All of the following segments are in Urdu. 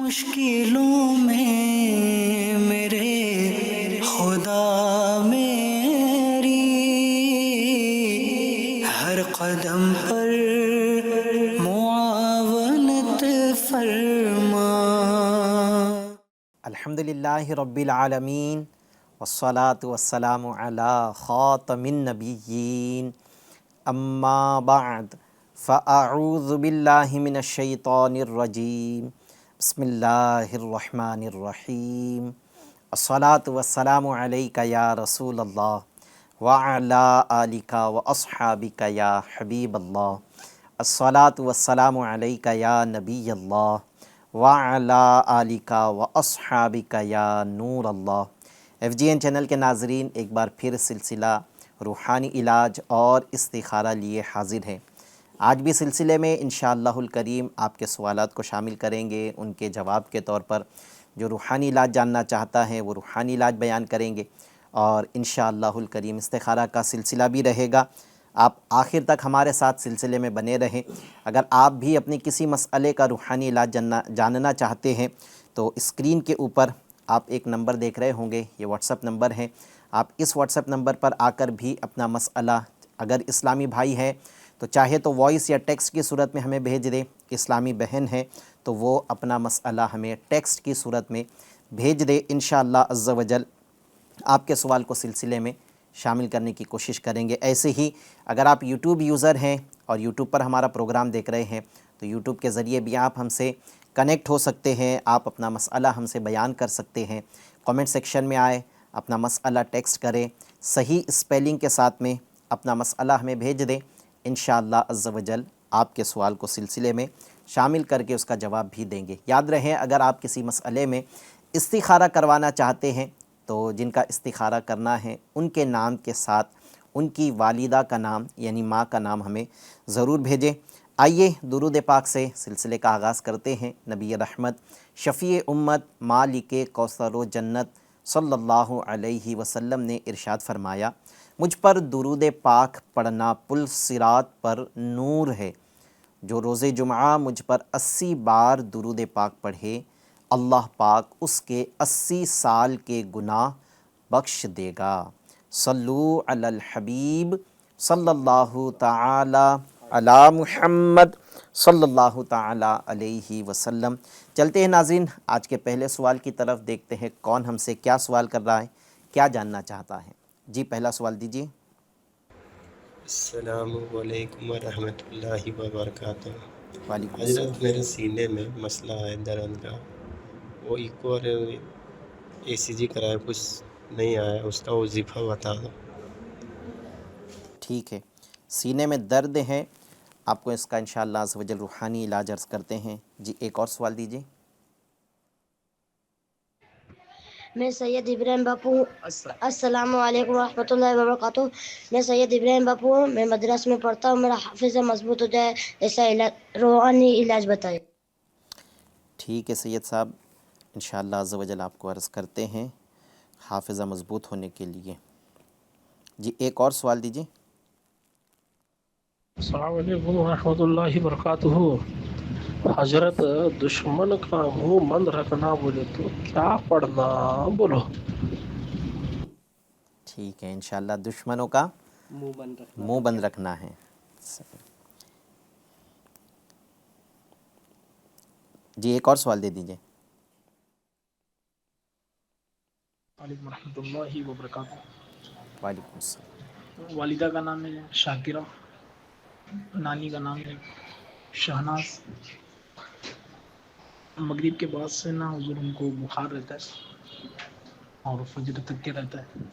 مشکلوں میں میرے خدا میری ہر قدم پر معاونت فرما۔ الحمدللہ رب العالمین والصلاة والسلام علی خاتم النبیین، اما بعد فاعوذ باللہ من الشیطان الرجیم، بسم اللہ الرحمن الرحیم، الصلاة والسلام علیک یا رسول اللہ وعلی آلک واصحابک یا حبیب اللہ، الصلاة والسلام علیک یا نبی اللہ وعلی آلک واصحابک یا نور اللہ۔ ایف جی این چینل کے ناظرین، ایک بار پھر سلسلہ روحانی علاج اور استخارہ لیے حاضر ہیں۔ آج بھی سلسلے میں انشاءاللہ الکریم آپ کے سوالات کو شامل کریں گے، ان کے جواب کے طور پر جو روحانی علاج جاننا چاہتا ہے وہ روحانی علاج بیان کریں گے، اور انشاءاللہ الکریم استخارہ کا سلسلہ بھی رہے گا۔ آپ آخر تک ہمارے ساتھ سلسلے میں بنے رہیں۔ اگر آپ بھی اپنے کسی مسئلے کا روحانی علاج جاننا چاہتے ہیں تو اسکرین کے اوپر آپ ایک نمبر دیکھ رہے ہوں گے، یہ واٹس ایپ نمبر ہے۔ آپ اس واٹس ایپ نمبر پر آ کر بھی اپنا مسئلہ، اگر اسلامی بھائی ہے تو چاہے تو وائس یا ٹیکسٹ کی صورت میں ہمیں بھیج دیں، اسلامی بہن ہے تو وہ اپنا مسئلہ ہمیں ٹیکسٹ کی صورت میں بھیج دے۔ انشاءاللہ عز و جل آپ کے سوال کو سلسلے میں شامل کرنے کی کوشش کریں گے۔ ایسے ہی اگر آپ یوٹیوب یوزر ہیں اور یوٹیوب پر ہمارا پروگرام دیکھ رہے ہیں تو یوٹیوب کے ذریعے بھی آپ ہم سے کنیکٹ ہو سکتے ہیں، آپ اپنا مسئلہ ہم سے بیان کر سکتے ہیں۔ کامنٹ سیکشن میں آئے، اپنا مسئلہ ٹیکسٹ کریں، صحیح اسپیلنگ کے ساتھ میں اپنا مسئلہ ہمیں بھیج دیں۔ انشاءاللہ عز و جل آپ کے سوال کو سلسلے میں شامل کر کے اس کا جواب بھی دیں گے۔ یاد رہیں، اگر آپ کسی مسئلے میں استخارہ کروانا چاہتے ہیں تو جن کا استخارہ کرنا ہے ان کے نام کے ساتھ ان کی والدہ کا نام یعنی ماں کا نام ہمیں ضرور بھیجیں۔ آئیے درود پاک سے سلسلے کا آغاز کرتے ہیں۔ نبی رحمت، شفیع امت، مالک کوثر و جنت صلی اللہ علیہ وسلم نے ارشاد فرمایا، مجھ پر درود پاک پڑھنا پل صراط پر نور ہے۔ جو روز جمعہ مجھ پر 80 بار درود پاک پڑھے، اللہ پاک اس کے 80 سال کے گناہ بخش دے گا۔ صلو علی الحبیب صلی اللہ تعالی علی محمد صلی اللہ تعالی علیہ وسلم۔ چلتے ہیں ناظرین، آج کے پہلے سوال کی طرف، دیکھتے ہیں کون ہم سے کیا سوال کر رہا ہے، کیا جاننا چاہتا ہے۔ جی پہلا سوال دیجیے۔ السلام علیکم ورحمۃ اللہ وبرکاتہ۔ وعلیکم السلام۔ حضرت میرے سینے میں مسئلہ ہے درد کا، وہ ایکو اور اے سی جی کرائے، کچھ نہیں آیا، اس کا وظیفہ بتا دو۔ ٹھیک ہے، سینے میں درد ہے، آپ کو اس کا انشاءاللہ عز و جل روحانی علاج عرض کرتے ہیں۔ جی ایک اور سوال دیجیے۔ میں سید ابراہیم باپو ہوں۔ السلام علیکم ورحمۃ اللہ وبرکاتہ۔ میں سید ابراہیم باپو ہوں، میں مدرسہ میں پڑھتا ہوں، میرا حافظہ مضبوط ہو جائے ایسا روحانی علاج بتائے۔ ٹھیک ہے سید صاحب، انشاءاللہ عز و جل آپ کو عرض کرتے ہیں حافظہ مضبوط ہونے کے لیے۔ جی ایک اور سوال دیجیے۔ السلام علیکم ورحمۃ اللہ وبرکاتہ۔ حضرت دشمن کا منہ بند رکھنا بولے تو کیا پڑھنا بولو؟ ٹھیک ہے، انشاءاللہ دشمنوں کا منہ بند رکھنا ہے۔ جی ایک اور سوال دے دیجیے۔ وعلیکم ورحمۃ اللہ وبرکاتہ۔ وعلیکم السلام۔ والدہ کا نام ہے شاکرہ، نانی کا نام ہے شہناز۔ مغرب کے بعد سے نا حضور ان کو بخار رہتا ہے اور فجر تک کے رہتا ہے۔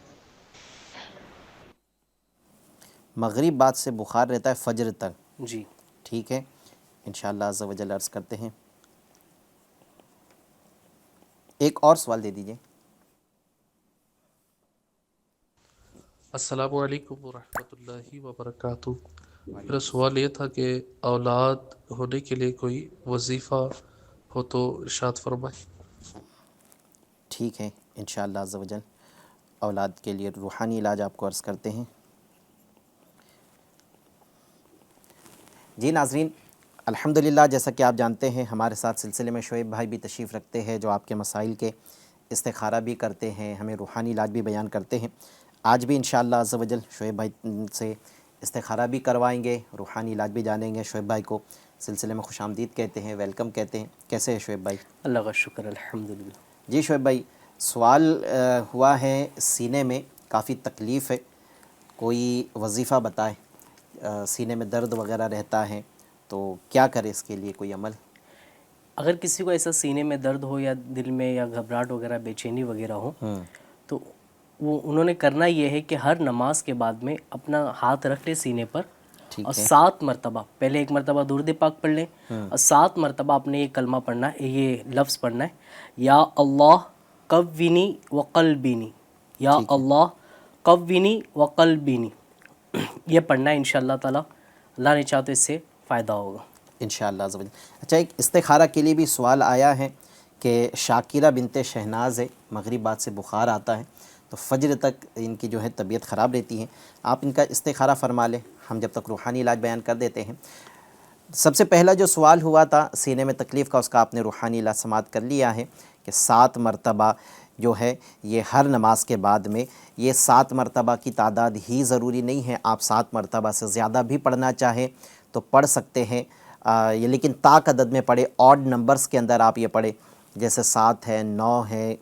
مغرب بعد سے بخار رہتا ہے فجر تک؟ جی ٹھیک ہے، انشاءاللہ عز و جل عرض کرتے ہیں۔ ایک اور سوال دے دیجیے۔ السلام علیکم ورحمۃ اللہ وبرکاتہ۔ میرا سوال یہ تھا کہ اولاد ہونے کے لیے کوئی وظیفہ ہو تو ارشاد فرمائیں۔ ٹھیک ہے، انشاءاللہ عز و جل اولاد کے لیے روحانی علاج آپ کو عرض کرتے ہیں۔ جی ناظرین، الحمدللہ جیسا کہ آپ جانتے ہیں ہمارے ساتھ سلسلے میں شعیب بھائی بھی تشریف رکھتے ہیں جو آپ کے مسائل کے استخارہ بھی کرتے ہیں، ہمیں روحانی علاج بھی بیان کرتے ہیں۔ آج بھی انشاءاللہ عز و جل شعیب بھائی سے استخارہ بھی کروائیں گے، روحانی علاج بھی جانیں گے۔ شعیب بھائی کو سلسلے میں خوش آمدید کہتے ہیں، ویلکم کہتے ہیں۔ کیسے ہیں شعیب بھائی؟ اللہ کا شکر الحمدللہ۔ جی شعیب بھائی، سوال ہوا ہے، سینے میں کافی تکلیف ہے، کوئی وظیفہ بتائے، سینے میں درد وغیرہ رہتا ہے تو کیا کرے، اس کے لیے کوئی عمل؟ اگر کسی کو ایسا سینے میں درد ہو یا دل میں یا گھبراہٹ وغیرہ بے چینی وغیرہ ہو تو انہوں نے کرنا یہ ہے کہ ہر نماز کے بعد میں اپنا ہاتھ رکھ لے سینے پر اور 7 مرتبہ، پہلے 1 مرتبہ درود پاک پڑھ لیں اور 7 مرتبہ اپنے یہ کلمہ پڑھنا ہے، یہ لفظ پڑھنا ہے، یا اللہ قوینی وقلبینی، یا اللہ قوینی وقلبینی، یہ پڑھنا ہے انشاءاللہ تعالی۔ اللہ نے چاہا تو اس سے فائدہ ہوگا انشاءاللہ عز و جل۔ اچھا، ایک استخارہ کے لیے بھی سوال آیا ہے کہ شاکرہ بنت شہناز ہے، مغرب بعد سے بخار آتا ہے تو فجر تک ان کی جو ہے طبیعت خراب رہتی ہے، آپ ان کا استخارہ فرما لیں، ہم جب تک روحانی علاج بیان کر دیتے ہیں۔ سب سے پہلا جو سوال ہوا تھا سینے میں تکلیف کا، اس کا آپ نے روحانی علاج سماعت کر لیا ہے کہ 7 مرتبہ جو ہے یہ ہر نماز کے بعد میں، یہ 7 مرتبہ کی تعداد ہی ضروری نہیں ہے، آپ 7 مرتبہ سے زیادہ بھی پڑھنا چاہیں تو پڑھ سکتے ہیں، یہ لیکن طاق عدد میں پڑھے، آڈ نمبرز کے اندر آپ یہ پڑھیں، جیسے 7 ہے، 9 ہے،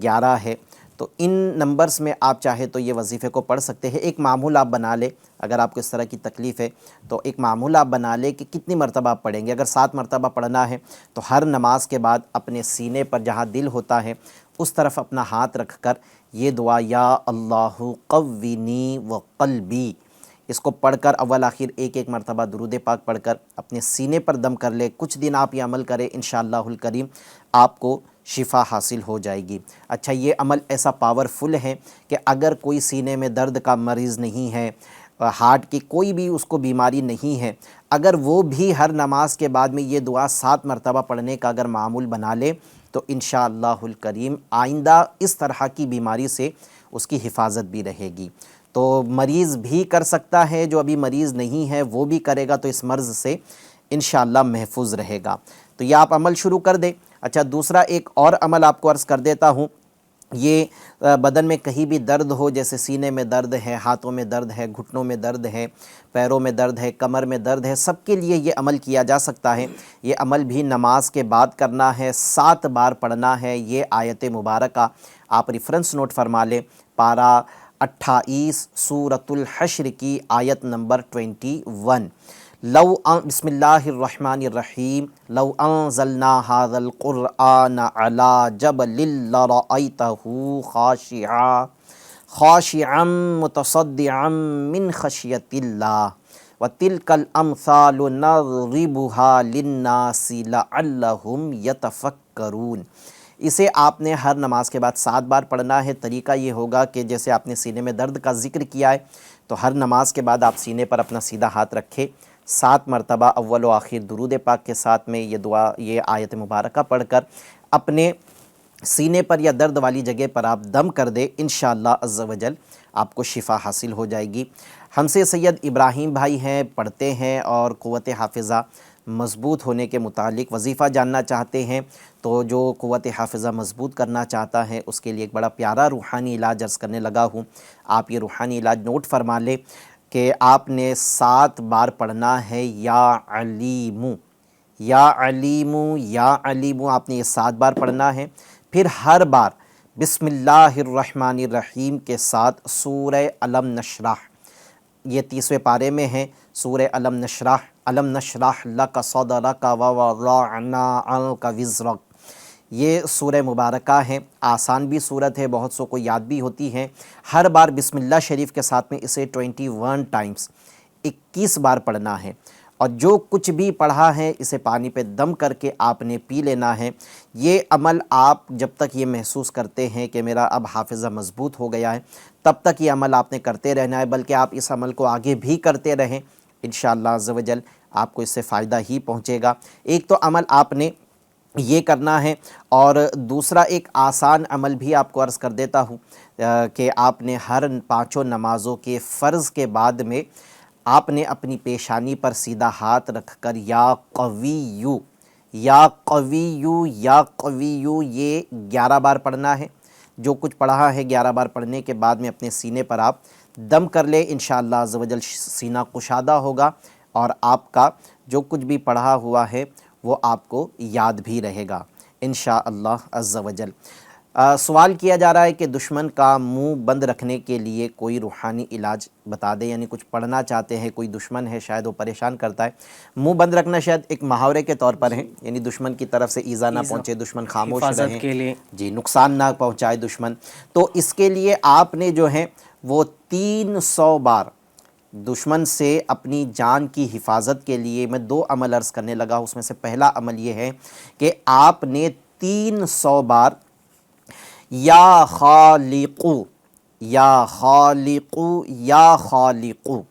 11 ہے، تو ان نمبرز میں آپ چاہے تو یہ وظیفے کو پڑھ سکتے ہیں۔ ایک معمول آپ بنا لیں، اگر آپ کو اس طرح کی تکلیف ہے تو ایک معمول آپ بنا لیں کہ کتنی مرتبہ آپ پڑھیں گے۔ اگر 7 مرتبہ پڑھنا ہے تو ہر نماز کے بعد اپنے سینے پر جہاں دل ہوتا ہے اس طرف اپنا ہاتھ رکھ کر یہ دعا یا اللہ قوینی وقلبی، اس کو پڑھ کر اول آخر ایک مرتبہ درود پاک پڑھ کر اپنے سینے پر دم کر لے۔ کچھ دن آپ یہ عمل کریں، انشاءاللہ الکریم آپ کو شفا حاصل ہو جائے گی۔ اچھا، یہ عمل ایسا پاورفل ہے کہ اگر کوئی سینے میں درد کا مریض نہیں ہے، ہارٹ کی کوئی بھی اس کو بیماری نہیں ہے، اگر وہ بھی ہر نماز کے بعد میں یہ دعا 7 مرتبہ پڑھنے کا اگر معمول بنا لے تو انشاءاللہ الکریم آئندہ اس طرح کی بیماری سے اس کی حفاظت بھی رہے گی۔ تو مریض بھی کر سکتا ہے، جو ابھی مریض نہیں ہے وہ بھی کرے گا تو اس مرض سے انشاءاللہ محفوظ رہے گا۔ تو یہ آپ عمل شروع کر دیں۔ اچھا، دوسرا ایک اور عمل آپ کو عرض کر دیتا ہوں، یہ بدن میں کہیں بھی درد ہو، جیسے سینے میں درد ہے، ہاتھوں میں درد ہے، گھٹنوں میں درد ہے، پیروں میں درد ہے، کمر میں درد ہے، سب کے لیے یہ عمل کیا جا سکتا ہے۔ یہ عمل بھی نماز کے بعد کرنا ہے، 7 بار پڑھنا ہے۔ یہ آیت مبارکہ آپ ریفرنس نوٹ فرما لیں، پارہ 28 سورۃ الحشر کی آیت نمبر 21۔ بسم اللہ الرحمن الرحیم، لو انزلنا هذا القرآن على جبل لرأيته خاشعا متصدعا من خشیۃ اللہ وتلك الامثال نضربها للناس لعلهم يتفکرون۔ اسے آپ نے ہر نماز کے بعد 7 بار پڑھنا ہے۔ طریقہ یہ ہوگا کہ جیسے آپ نے سینے میں درد کا ذکر کیا ہے تو ہر نماز کے بعد آپ سینے پر اپنا سیدھا ہاتھ رکھے، 7 مرتبہ اول و آخر درود پاک کے ساتھ میں یہ دعا، یہ آیت مبارکہ پڑھ کر اپنے سینے پر یا درد والی جگہ پر آپ دم کر دے، انشاءاللہ عز و جل آپ کو شفا حاصل ہو جائے گی۔ ہم سے سید ابراہیم بھائی ہیں، پڑھتے ہیں اور قوت حافظہ مضبوط ہونے کے متعلق وظیفہ جاننا چاہتے ہیں، تو جو قوت حافظہ مضبوط کرنا چاہتا ہے اس کے لیے ایک بڑا پیارا روحانی علاج عرض کرنے لگا ہوں۔ آپ یہ روحانی علاج نوٹ فرما لیں کہ آپ نے 7 بار پڑھنا ہے، یا علیمو، یا علیمو، یا علیمو، آپ نے یہ 7 بار پڑھنا ہے۔ پھر ہر بار بسم اللہ الرحمن الرحیم کے ساتھ سورہ علم نشرح، یہ 30ویں پارے میں ہے، سورہ علم نشرح لک صدرک ووضعنا عنک وزرک۔ یہ سورہ مبارکہ ہے، آسان بھی صورت ہے، بہت سو کو یاد بھی ہوتی ہے۔ ہر بار بسم اللہ شریف کے ساتھ میں اسے 21 ٹائمز 21 بار پڑھنا ہے، اور جو کچھ بھی پڑھا ہے اسے پانی پہ دم کر کے آپ نے پی لینا ہے۔ یہ عمل آپ جب تک یہ محسوس کرتے ہیں کہ میرا اب حافظہ مضبوط ہو گیا ہے، تب تک یہ عمل آپ نے کرتے رہنا ہے، بلکہ آپ اس عمل کو آگے بھی کرتے رہیں، انشاءاللہ عز و جل آپ کو اس سے فائدہ ہی پہنچے گا۔ ایک تو عمل آپ نے یہ کرنا ہے، اور دوسرا ایک آسان عمل بھی آپ کو عرض کر دیتا ہوں کہ آپ نے ہر 5 نمازوں کے فرض کے بعد میں آپ نے اپنی پیشانی پر سیدھا ہاتھ رکھ کر یا قویو، یا قویو، یا قویو، یہ 11 بار پڑھنا ہے۔ جو کچھ پڑھا ہے 11 بار پڑھنے کے بعد میں اپنے سینے پر آپ دم کر لے، انشاءاللہ عز و جل سینہ کشادہ ہوگا اور آپ کا جو کچھ بھی پڑھا ہوا ہے وہ آپ کو یاد بھی رہے گا انشاءاللہ عز و جل۔ سوال کیا جا رہا ہے کہ دشمن کا منہ بند رکھنے کے لیے کوئی روحانی علاج بتا دے، یعنی کچھ پڑھنا چاہتے ہیں، کوئی دشمن ہے شاید وہ پریشان کرتا ہے۔ منہ بند رکھنا شاید ایک محاورے کے طور پر ہے، یعنی دشمن کی طرف سے ایذا نہ پہنچے، دشمن خاموش حفاظت رہے، کے لیے جی نقصان نہ پہنچائے دشمن۔ تو اس کے لیے آپ نے جو ہے وہ 300 بار دشمن سے اپنی جان کی حفاظت کے لیے میں 2 عمل عرض کرنے لگا، اس میں سے پہلا عمل یہ ہے کہ آپ نے 300 بار یا خالقو، یا خالقو، یا خالقو،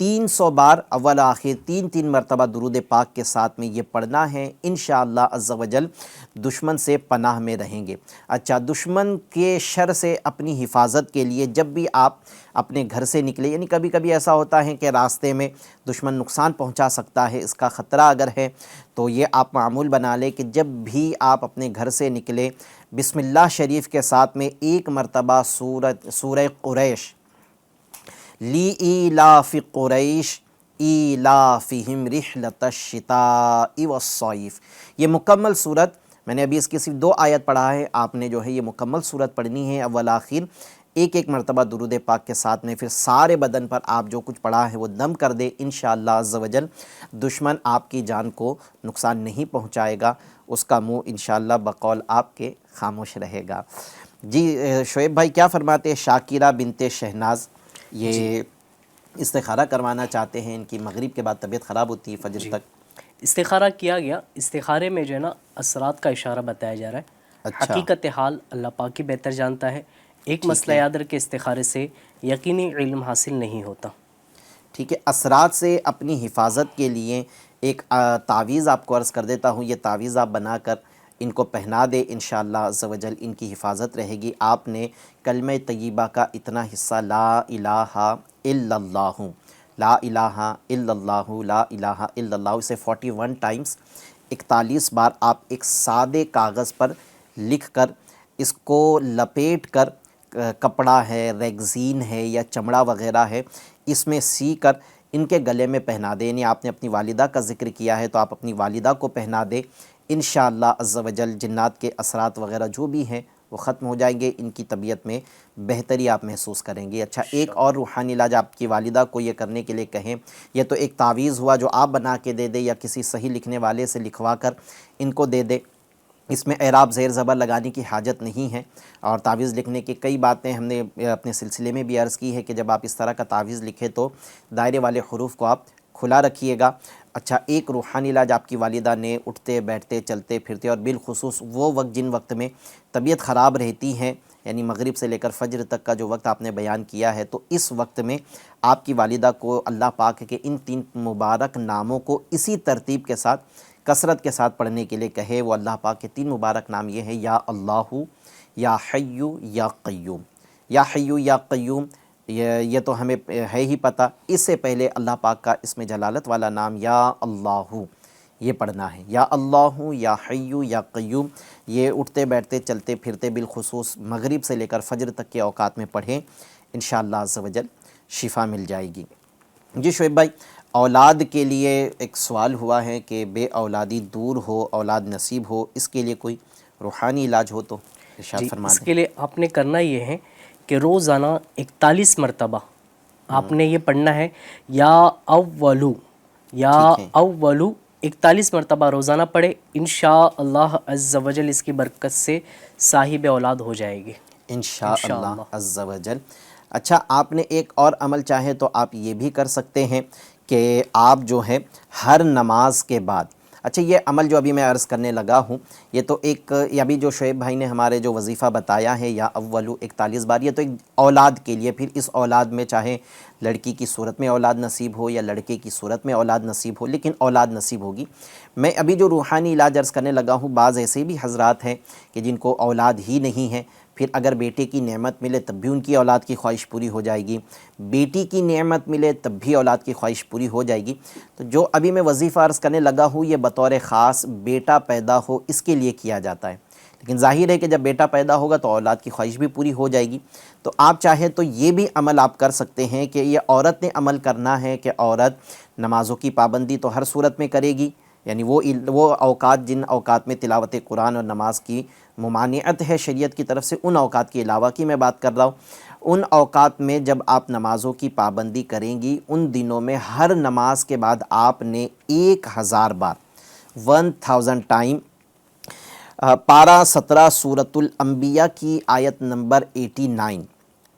300 بار اول آخر 3 مرتبہ درود پاک کے ساتھ میں یہ پڑھنا ہے، انشاءاللہ عز و جل دشمن سے پناہ میں رہیں گے۔ اچھا، دشمن کے شر سے اپنی حفاظت کے لیے جب بھی آپ اپنے گھر سے نکلے، یعنی کبھی کبھی ایسا ہوتا ہے کہ راستے میں دشمن نقصان پہنچا سکتا ہے، اس کا خطرہ اگر ہے تو یہ آپ معمول بنا لیں کہ جب بھی آپ اپنے گھر سے نکلے بسم اللہ شریف کے ساتھ میں 1 مرتبہ سورہ قریش، لی ایلاف قریش ایلافہم رحلۃ الشتاء والصیف، یہ مکمل صورت میں نے ابھی اس کی صرف 2 آیت پڑھا ہے، آپ نے جو ہے یہ مکمل صورت پڑھنی ہے اول آخر 1 مرتبہ درود پاک کے ساتھ میں، پھر سارے بدن پر آپ جو کچھ پڑھا ہے وہ دم کر دے، انشاءاللہ عز و جل دشمن آپ کی جان کو نقصان نہیں پہنچائے گا، اس کا منہ انشاءاللہ بقول آپ کے خاموش رہے گا۔ جی شعیب بھائی کیا فرماتے ہیں؟ شاکرہ بنت شہناز یہ استخارہ کروانا چاہتے ہیں، ان کی مغرب کے بعد طبیعت خراب ہوتی ہے فجر تک۔ استخارہ کیا گیا، استخارے میں جو ہے نا اسرات کا اشارہ بتایا جا رہا ہے، اچھا، حقیقت حال اللہ پاک ہی بہتر جانتا ہے۔ ایک مسئلہ یاد رکھے، استخارے سے یقینی علم حاصل نہیں ہوتا۔ ٹھیک ہے، اثرات سے اپنی حفاظت کے لیے ایک تعویذ آپ کو عرض کر دیتا ہوں، یہ تعویذ آپ بنا کر ان کو پہنا دے، انشاءاللہ عز و جل ان کی حفاظت رہے گی۔ آپ نے کلمہ طیبہ کا اتنا حصہ لا الہ الا اللہ، لا الہ الا اللہ، لا الہ الا اللہ، اسے 41 ٹائمز 41 بار آپ ایک سادے کاغذ پر لکھ کر اس کو لپیٹ کر، کپڑا ہے، ریگزین ہے یا چمڑا وغیرہ ہے، اس میں سی کر ان کے گلے میں پہنا دیں۔ یعنی آپ نے اپنی والدہ کا ذکر کیا ہے تو آپ اپنی والدہ کو پہنا دیں، انشاءاللہ عز و جل جنات کے اثرات وغیرہ جو بھی ہیں وہ ختم ہو جائیں گے، ان کی طبیعت میں بہتری آپ محسوس کریں گے۔ اچھا، ایک اور روحانی علاج آپ کی والدہ کو یہ کرنے کے لیے کہیں، یہ تو ایک تعویذ ہوا جو آپ بنا کے دے دیں یا کسی صحیح لکھنے والے سے لکھوا کر ان کو دے دیں، اس میں اعراب زیر زبر لگانے کی حاجت نہیں ہے، اور تعویذ لکھنے کی کئی باتیں ہم نے اپنے سلسلے میں بھی عرض کی ہے کہ جب آپ اس طرح کا تعویذ لکھیں تو دائرے والے حروف کو آپ کھلا رکھیے گا۔ اچھا، ایک روحانی علاج آپ کی والدہ نے اٹھتے بیٹھتے چلتے پھرتے اور بالخصوص وہ وقت جن وقت میں طبیعت خراب رہتی ہے، یعنی مغرب سے لے کر فجر تک کا جو وقت آپ نے بیان کیا ہے، تو اس وقت میں آپ کی والدہ کو اللہ پاک کے ان 3 مبارک ناموں کو اسی ترتیب کے ساتھ کثرت کے ساتھ پڑھنے کے لیے کہے۔ وہ اللہ پاک کے 3 مبارک نام یہ ہے، یا اللہ، یا حی، یا قیوم۔ یا حی یا قیوم یہ تو ہمیں ہے ہی پتہ، اس سے پہلے اللہ پاک کا اسم جلالت والا نام یا اللہ یہ پڑھنا ہے، یا اللہ، یا حی یا قیوم، یہ اٹھتے بیٹھتے چلتے پھرتے بالخصوص مغرب سے لے کر فجر تک کے اوقات میں پڑھیں، انشاءاللہ عز و جل شفا مل جائے گی۔ جی شعیب بھائی، اولاد کے لیے ایک سوال ہوا ہے کہ بے اولادی دور ہو، اولاد نصیب ہو، اس کے لیے کوئی روحانی علاج ہو تو ارشاد فرما اس دیں۔ کے لیے آپ نے کرنا یہ ہے کہ روزانہ 41 مرتبہ آپ نے یہ پڑھنا ہے، یا اولو، یا ٹھیک ہے، اولو 41 مرتبہ روزانہ پڑھے، انشاءاللہ عز و جل اس کی برکت سے صاحب اولاد ہو جائے گی انشاءاللہ عز و جل۔ اچھا، آپ نے ایک اور عمل چاہے تو آپ یہ بھی کر سکتے ہیں کہ آپ جو ہے ہر نماز کے بعد، اچھا یہ عمل جو ابھی میں عرض کرنے لگا ہوں یہ تو ایک، یہ ابھی جو شعیب بھائی نے ہمارے جو وظیفہ بتایا ہے یا اولو 41 بار، یہ تو ایک اولاد کے لیے، پھر اس اولاد میں چاہے لڑکی کی صورت میں اولاد نصیب ہو یا لڑکے کی صورت میں اولاد نصیب ہو، لیکن اولاد نصیب ہوگی۔ میں ابھی جو روحانی علاج عرض کرنے لگا ہوں، بعض ایسے بھی حضرات ہیں کہ جن کو اولاد ہی نہیں ہے، پھر اگر بیٹے کی نعمت ملے تب بھی ان کی اولاد کی خواہش پوری ہو جائے گی، بیٹی کی نعمت ملے تب بھی اولاد کی خواہش پوری ہو جائے گی۔ تو جو ابھی میں وظیفہ عرض کرنے لگا ہوں یہ بطور خاص بیٹا پیدا ہو اس کے لیے کیا جاتا ہے، لیکن ظاہر ہے کہ جب بیٹا پیدا ہوگا تو اولاد کی خواہش بھی پوری ہو جائے گی۔ تو آپ چاہیں تو یہ بھی عمل آپ کر سکتے ہیں کہ یہ عورت نے عمل کرنا ہے کہ عورت نمازوں کی پابندی تو ہر صورت میں کرے گی، یعنی وہ اوقات جن اوقات میں تلاوت قرآن اور نماز کی ممانعت ہے شریعت کی طرف سے، ان اوقات کے علاوہ کی میں بات کر رہا ہوں۔ ان اوقات میں جب آپ نمازوں کی پابندی کریں گی، ان دنوں میں ہر نماز کے بعد آپ نے 1000 بار 1000 ٹائم پارہ 17 سورۃ الانبیاء کی آیت نمبر 89،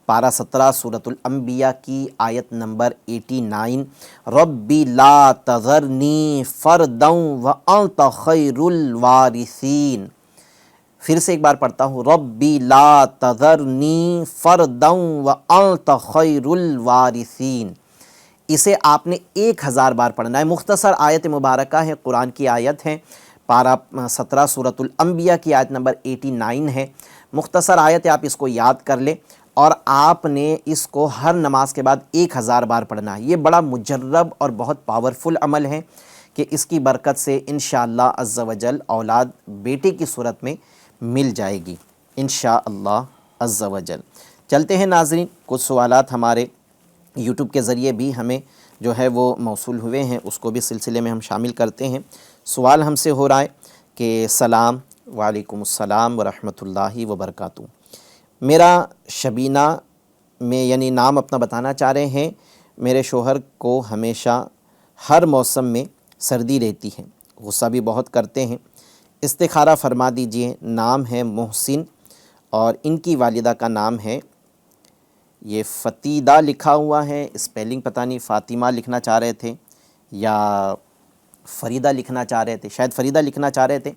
پارہ 17 سورۃ الانبیاء کی آیت نمبر 89، ربی لا تذرنی فردا وانت خیر الوارثین۔ پھر سے ایک بار پڑھتا ہوں، ربی لا تذرنی فردا وانت خیر الوارثین۔ اسے آپ نے 1000 بار پڑھنا ہے۔ مختصر آیت مبارکہ ہے، قرآن کی آیت ہے، پارہ 17 سورۃ الانبیاء کی آیت نمبر 89 ہے، مختصر آیت ہے، آپ اس کو یاد کر لیں اور آپ نے اس کو ہر نماز کے بعد 1000 بار پڑھنا ہے۔ یہ بڑا مجرب اور بہت پاورفل عمل ہے کہ اس کی برکت سے انشاءاللہ عز و جل اولاد بیٹے کی صورت میں مل جائے گی انشاءاللہ عز و جل۔ چلتے ہیں ناظرین، کچھ سوالات ہمارے یوٹیوب کے ذریعے بھی ہمیں جو ہے وہ موصول ہوئے ہیں، اس کو بھی سلسلے میں ہم شامل کرتے ہیں۔ سوال ہم سے ہو رہا ہے کہ سلام، وعلیکم السلام ورحمۃ اللہ وبرکاتہ، میرا شبینہ میں یعنی نام اپنا بتانا چاہ رہے ہیں، میرے شوہر کو ہمیشہ ہر موسم میں سردی رہتی ہے، غصہ بھی بہت کرتے ہیں، استخارہ فرما دیجئے۔ نام ہے محسن اور ان کی والدہ کا نام ہے، یہ فتیدہ لکھا ہوا ہے، اسپیلنگ پتہ نہیں فاطمہ لکھنا چاہ رہے تھے یا فریدہ لکھنا چاہ رہے تھے، شاید فریدہ لکھنا چاہ رہے تھے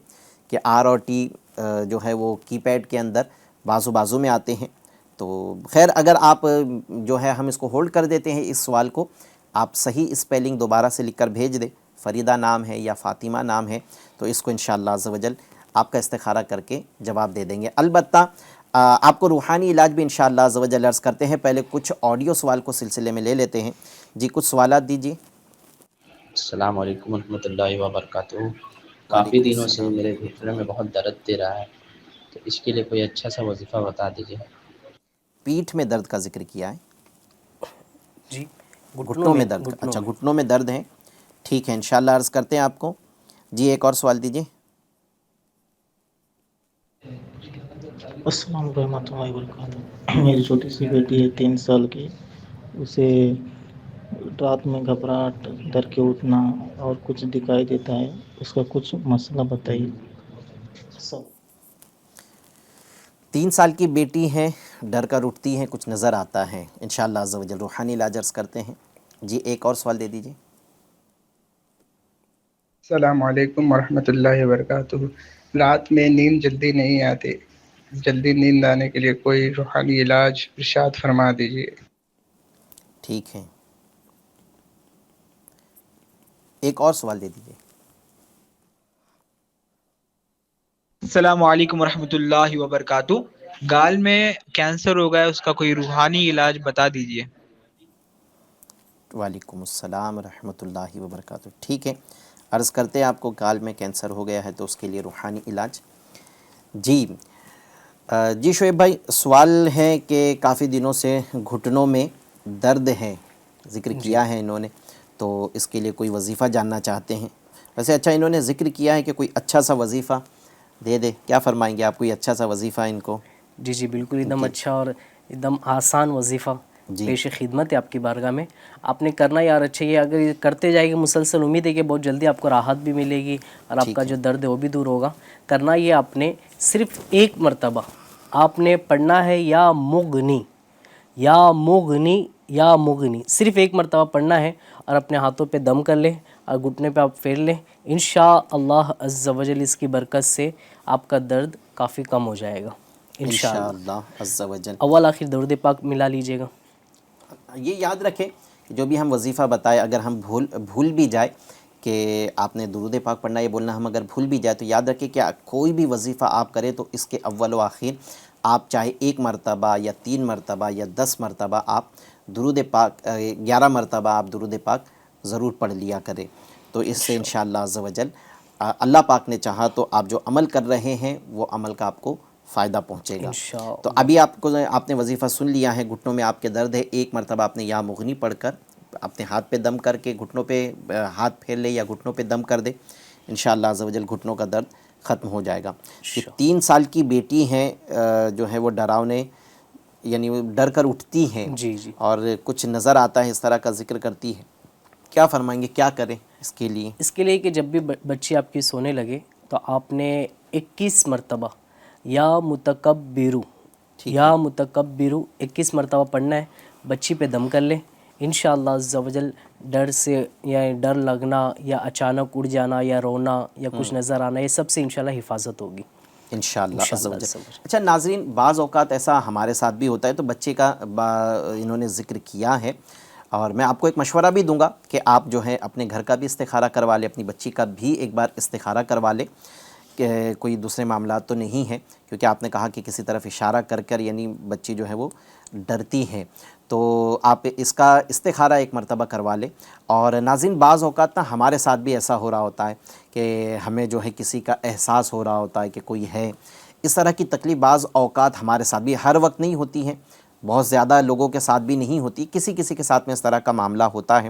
کہ آر اور ٹی جو ہے وہ کی پیڈ کے اندر بازو میں آتے ہیں۔ تو خیر اگر آپ جو ہے ہم اس کو ہولڈ کر دیتے ہیں، اس سوال کو آپ صحیح اسپیلنگ دوبارہ سے لکھ کر بھیج دیں، فریدہ نام ہے یا فاطمہ نام ہے، تو اس کو انشاءاللہ عز و جل آپ کا استخارہ کر کے جواب دے دیں گے۔ البتہ آپ کو روحانی علاج بھی انشاءاللہ عز و جل عرض کرتے ہیں، پہلے کچھ آڈیو سوال کو سلسلے میں لے لیتے ہیں۔ جی کچھ سوالات دیجیے۔ السلام علیکم ورحمۃ اللہ وبرکاتہ۔ کافی وعلیکم دنوں سے السلام۔ میرے گھٹنے میں بہت درد دے رہا ہے، تو اس کے لیے کوئی اچھا سا وظیفہ بتا دیجیے۔ پیٹھ میں درد کا ذکر کیا ہے، جی گھٹنوں میں درد کا، اچھا گھٹنوں میں درد ہے، ٹھیک ہے انشاءاللہ عرض کرتے ہیں آپ کو۔ جی ایک اور سوال دیجیے۔ السلام علیکم ورحمۃ اللہ وبرکاتہ۔ میری چھوٹی سی بیٹی ہے 3 سال کی، اسے رات میں گھبراہٹ، ڈر کے اٹھنا اور کچھ دکھائی دیتا ہے، اس کا کچھ مسئلہ بتائیے۔ 3 سال کی بیٹی ہے، ڈر کر اٹھتی ہے، کچھ نظر آتا ہے، انشاءاللہ عز و جل روحانی علاج عرض کرتے ہیں۔ جی ایک اور سوال دے دیجیے۔ السلام علیکم ورحمۃ اللہ وبرکاتہ۔ رات میں نیند جلدی نہیں آتی، جلدی نیند آنے کے لیے کوئی روحانی علاج ارشاد فرما دیجیے۔ ٹھیک ہے ایک اور سوال دے دیجیے۔ السلام علیکم ورحمۃ اللہ وبرکاتہ۔ گال میں کینسر ہو گیا ہے، اس کا کوئی روحانی علاج بتا دیجیے۔ وعلیکم السلام ورحمۃ اللہ وبرکاتہ۔ ٹھیک ہے عرض کرتے ہیں آپ کو، گال میں کینسر ہو گیا ہے تو اس کے لیے روحانی علاج۔ جی شعیب بھائی، سوال ہے کہ کافی دنوں سے گھٹنوں میں درد ہے، ذکر کیا ہے انہوں نے، تو اس کے لیے کوئی وظیفہ جاننا چاہتے ہیں۔ ویسے اچھا انہوں نے ذکر کیا ہے کہ کوئی اچھا سا وظیفہ دے دے، کیا فرمائیں گے آپ؟ کوئی اچھا سا وظیفہ ان کو؟ جی بالکل، ایک دم اچھا اور ایک دم آسان وظیفہ پیش خدمت ہے آپ کی بارگاہ میں۔ آپ نے کرنا یار اچھا، یہ اگر یہ کرتے جائے گی مسلسل، امید ہے کہ بہت جلدی آپ کو راحت بھی ملے گی اور آپ کا جو درد ہے وہ بھی دور ہوگا۔ کرنا یہ آپ نے صرف ایک مرتبہ آپ نے پڑھنا ہے یا مغنی یا مغنی یا مغنی، صرف ایک مرتبہ پڑھنا ہے اور اپنے ہاتھوں پہ دم کر لیں اور گھٹنے پہ آپ پھیر لیں، انشاءاللہ عز و جل اس کی برکت سے آپ کا درد کافی کم ہو جائے گا انشاءاللہ عز و جل۔ اول آخر درود پاک ملا لیجئے گا۔ یہ یاد رکھیں کہ جو بھی ہم وظیفہ بتائے، اگر ہم بھول بھی جائے کہ آپ نے درود پاک پڑھنا، یہ بولنا ہم اگر بھول بھی جائے تو یاد رکھیں کہ کوئی بھی وظیفہ آپ کریں تو اس کے اول و آخر آپ چاہے 1 مرتبہ یا 3 مرتبہ یا 10 مرتبہ آپ درود پاک 11 مرتبہ آپ درود پاک ضرور پڑھ لیا کریں. تو اس سے انشاءاللہ عز و جل اللہ پاک نے چاہا تو آپ جو عمل کر رہے ہیں وہ عمل کا آپ کو فائدہ پہنچے گا. تو ابھی آپ نے وظیفہ سن لیا ہے. گھٹنوں میں آپ کے درد ہے، 1 مرتبہ آپ نے یا مغنی پڑھ کر اپنے ہاتھ پہ دم کر کے گھٹنوں پہ ہاتھ پھیر لے یا گھٹنوں پہ دم کر دے، انشاءاللہ عز و جل گھٹنوں کا درد ختم ہو جائے گا. یہ 3 سال کی بیٹی ہیں جو ہے وہ ڈراؤنے یعنی وہ ڈر کر اٹھتی ہیں اور کچھ نظر آتا ہے اس طرح کا ذکر کرتی ہے. کیا فرمائیں گے، کیا کریں اس کے لیے؟ اس کے لیے کہ جب بھی بچی آپ کی سونے لگے تو آپ نے 21 مرتبہ یا متکبرو 21 مرتبہ پڑھنا ہے. بچی پہ دم کر لیں، انشاءاللہ عز و جل ڈر سے یا ڈر لگنا یا اچانک اڑ جانا یا رونا یا کچھ نظر آنا، یہ سب سے انشاءاللہ حفاظت ہوگی انشاءاللہ عز و جل. اچھا ناظرین، بعض اوقات ایسا ہمارے ساتھ بھی ہوتا ہے، تو بچے کا انہوں نے ذکر کیا ہے اور میں آپ کو ایک مشورہ بھی دوں گا کہ آپ جو ہے اپنے گھر کا بھی استخارہ کروا لیں، اپنی بچی کا بھی ایک بار استخارہ کروا لیں کہ کوئی دوسرے معاملات تو نہیں ہیں، کیونکہ آپ نے کہا کہ کسی طرف اشارہ کر کر یعنی بچی جو ہے وہ ڈرتی ہے. تو آپ اس کا استخارہ 1 مرتبہ کروا لیں. اور ناظرین، بعض اوقات نا ہمارے ساتھ بھی ایسا ہو رہا ہوتا ہے کہ ہمیں جو ہے کسی کا احساس ہو رہا ہوتا ہے کہ کوئی ہے. اس طرح کی تکلیف بعض اوقات ہمارے ساتھ بھی ہر وقت نہیں ہوتی ہے، بہت زیادہ لوگوں کے ساتھ بھی نہیں ہوتی، کسی کے ساتھ میں اس طرح کا معاملہ ہوتا ہے،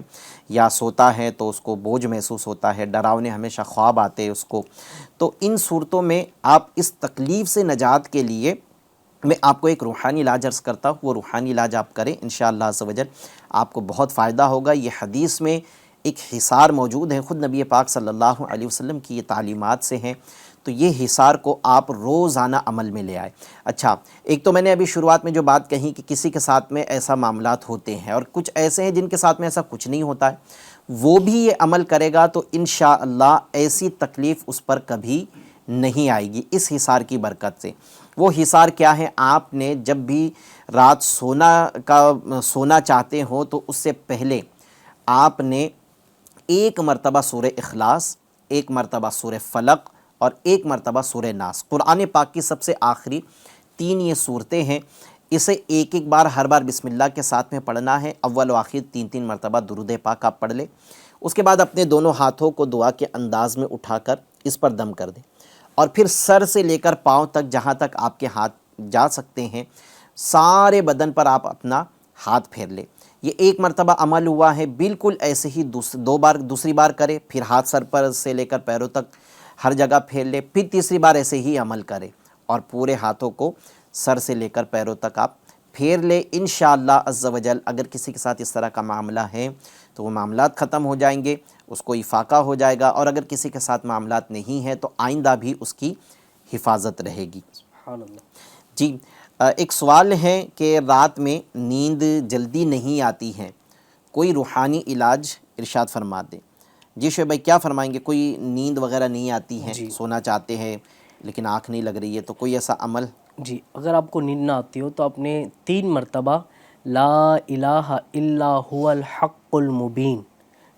یا سوتا ہے تو اس کو بوجھ محسوس ہوتا ہے، ڈراونے ہمیشہ خواب آتے ہیں اس کو. تو ان صورتوں میں آپ اس تکلیف سے نجات کے لیے میں آپ کو ایک روحانی علاج عرض کرتا ہوں. وہ روحانی علاج آپ کریں انشاءاللہ عز و جل، آپ کو بہت فائدہ ہوگا. یہ حدیث میں ایک حصار موجود ہے، خود نبی پاک صلی اللہ علیہ وسلم کی یہ تعلیمات سے ہیں. تو یہ حصار کو آپ روزانہ عمل میں لے آئے. اچھا، ایک تو میں نے ابھی شروعات میں جو بات کہی کہ کسی کے ساتھ میں ایسا معاملات ہوتے ہیں اور کچھ ایسے ہیں جن کے ساتھ میں ایسا کچھ نہیں ہوتا ہے، وہ بھی یہ عمل کرے گا تو انشاءاللہ ایسی تکلیف اس پر کبھی نہیں آئے گی اس حصار کی برکت سے. وہ حصار کیا ہے؟ آپ نے جب بھی رات سونا چاہتے ہو تو اس سے پہلے آپ نے 1 مرتبہ سورہ اخلاص، 1 مرتبہ سورہ فلق اور 1 مرتبہ سورہ ناس، قرآن پاک کی سب سے آخری 3 یہ صورتیں ہیں، اسے ایک بار ہر بار بسم اللہ کے ساتھ میں پڑھنا ہے. اول و آخر 3 مرتبہ درود پاک آپ پڑھ لیں. اس کے بعد اپنے دونوں ہاتھوں کو دعا کے انداز میں اٹھا کر اس پر دم کر دیں اور پھر سر سے لے کر پاؤں تک جہاں تک آپ کے ہاتھ جا سکتے ہیں سارے بدن پر آپ اپنا ہاتھ پھیر لیں. یہ 1 مرتبہ عمل ہوا ہے، بالکل ایسے ہی دوسری بار کرے، پھر ہاتھ سر پر سے لے کر پیروں تک ہر جگہ پھیر لے، پھر تیسری بار ایسے ہی عمل کرے اور پورے ہاتھوں کو سر سے لے کر پیروں تک آپ پھیر لے. انشاءاللہ عز و جل اگر کسی کے ساتھ اس طرح کا معاملہ ہے تو وہ معاملات ختم ہو جائیں گے، اس کو افاقہ ہو جائے گا. اور اگر کسی کے ساتھ معاملات نہیں ہیں تو آئندہ بھی اس کی حفاظت رہے گی. سبحان اللہ. جی، ایک سوال ہے کہ رات میں نیند جلدی نہیں آتی ہے، کوئی روحانی علاج ارشاد فرما دیں. جی شعیب بھائی، کیا فرمائیں گے؟ کوئی نیند وغیرہ نہیں آتی ہے، سونا چاہتے ہیں لیکن آنکھ نہیں لگ رہی ہے، تو کوئی ایسا عمل؟ جی، اگر آپ کو نیند نہ آتی ہو تو آپ نے 3 مرتبہ لا الہ الا هو الحق المبین،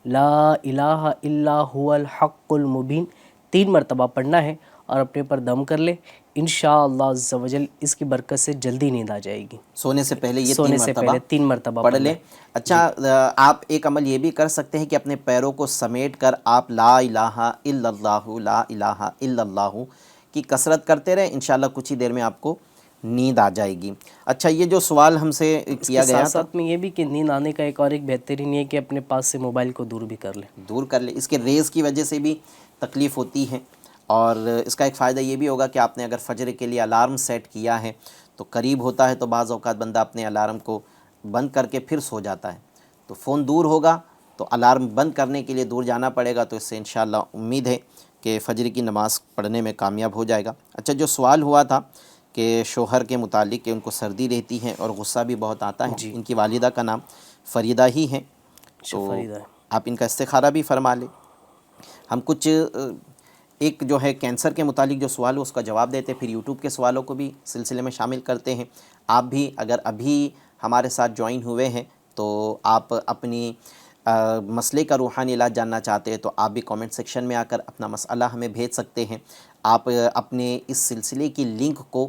لا الہ الا هو الحق المبین 3 مرتبہ پڑھنا ہے اور اپنے پر دم کر لے. انشاءاللہ عز و جل اس کی برکت سے جلدی نیند آ جائے گی. سونے سے پہلے یہ سونے سے پہلے 3 مرتبہ پڑھ لیں. اچھا، آپ ایک عمل یہ بھی کر سکتے ہیں کہ اپنے پیروں کو سمیٹ کر آپ لا الہ الا اللہ لا الہ الا اللہ کی کثرت کرتے رہیں، انشاءاللہ کچھ ہی دیر میں آپ کو نیند آ جائے گی. اچھا، یہ جو سوال ہم سے کیا گیا تھا، ساتھ میں یہ بھی کہ نیند آنے کا ایک اور ایک بہترین یہ کہ اپنے پاس سے موبائل کو دور بھی کر لیں. اس کے ریز کی وجہ سے بھی تکلیف ہوتی ہے. اور اس کا ایک فائدہ یہ بھی ہوگا کہ آپ نے اگر فجر کے لیے الارم سیٹ کیا ہے تو قریب ہوتا ہے تو بعض اوقات بندہ اپنے الارم کو بند کر کے پھر سو جاتا ہے، تو فون دور ہوگا تو الارم بند کرنے کے لیے دور جانا پڑے گا. تو اس سے انشاءاللہ امید ہے کہ فجر کی نماز پڑھنے میں کامیاب ہو جائے گا. اچھا، جو سوال ہوا تھا کہ شوہر کے متعلق کہ ان کو سردی رہتی ہے اور غصہ بھی بہت آتا ہے، ان کی والدہ کا نام فریدہ ہی ہے، تو آپ ان کا استخارہ بھی فرما لیں. ہم کچھ ایک جو ہے کینسر کے متعلق جو سوال ہے اس کا جواب دیتے، پھر یوٹیوب کے سوالوں کو بھی سلسلے میں شامل کرتے ہیں. آپ بھی اگر ابھی ہمارے ساتھ جوائن ہوئے ہیں تو آپ اپنی مسئلے کا روحانی علاج جاننا چاہتے ہیں تو آپ بھی کامنٹ سیکشن میں آ کر اپنا مسئلہ ہمیں بھیج سکتے ہیں. آپ اپنے اس سلسلے کی لنک کو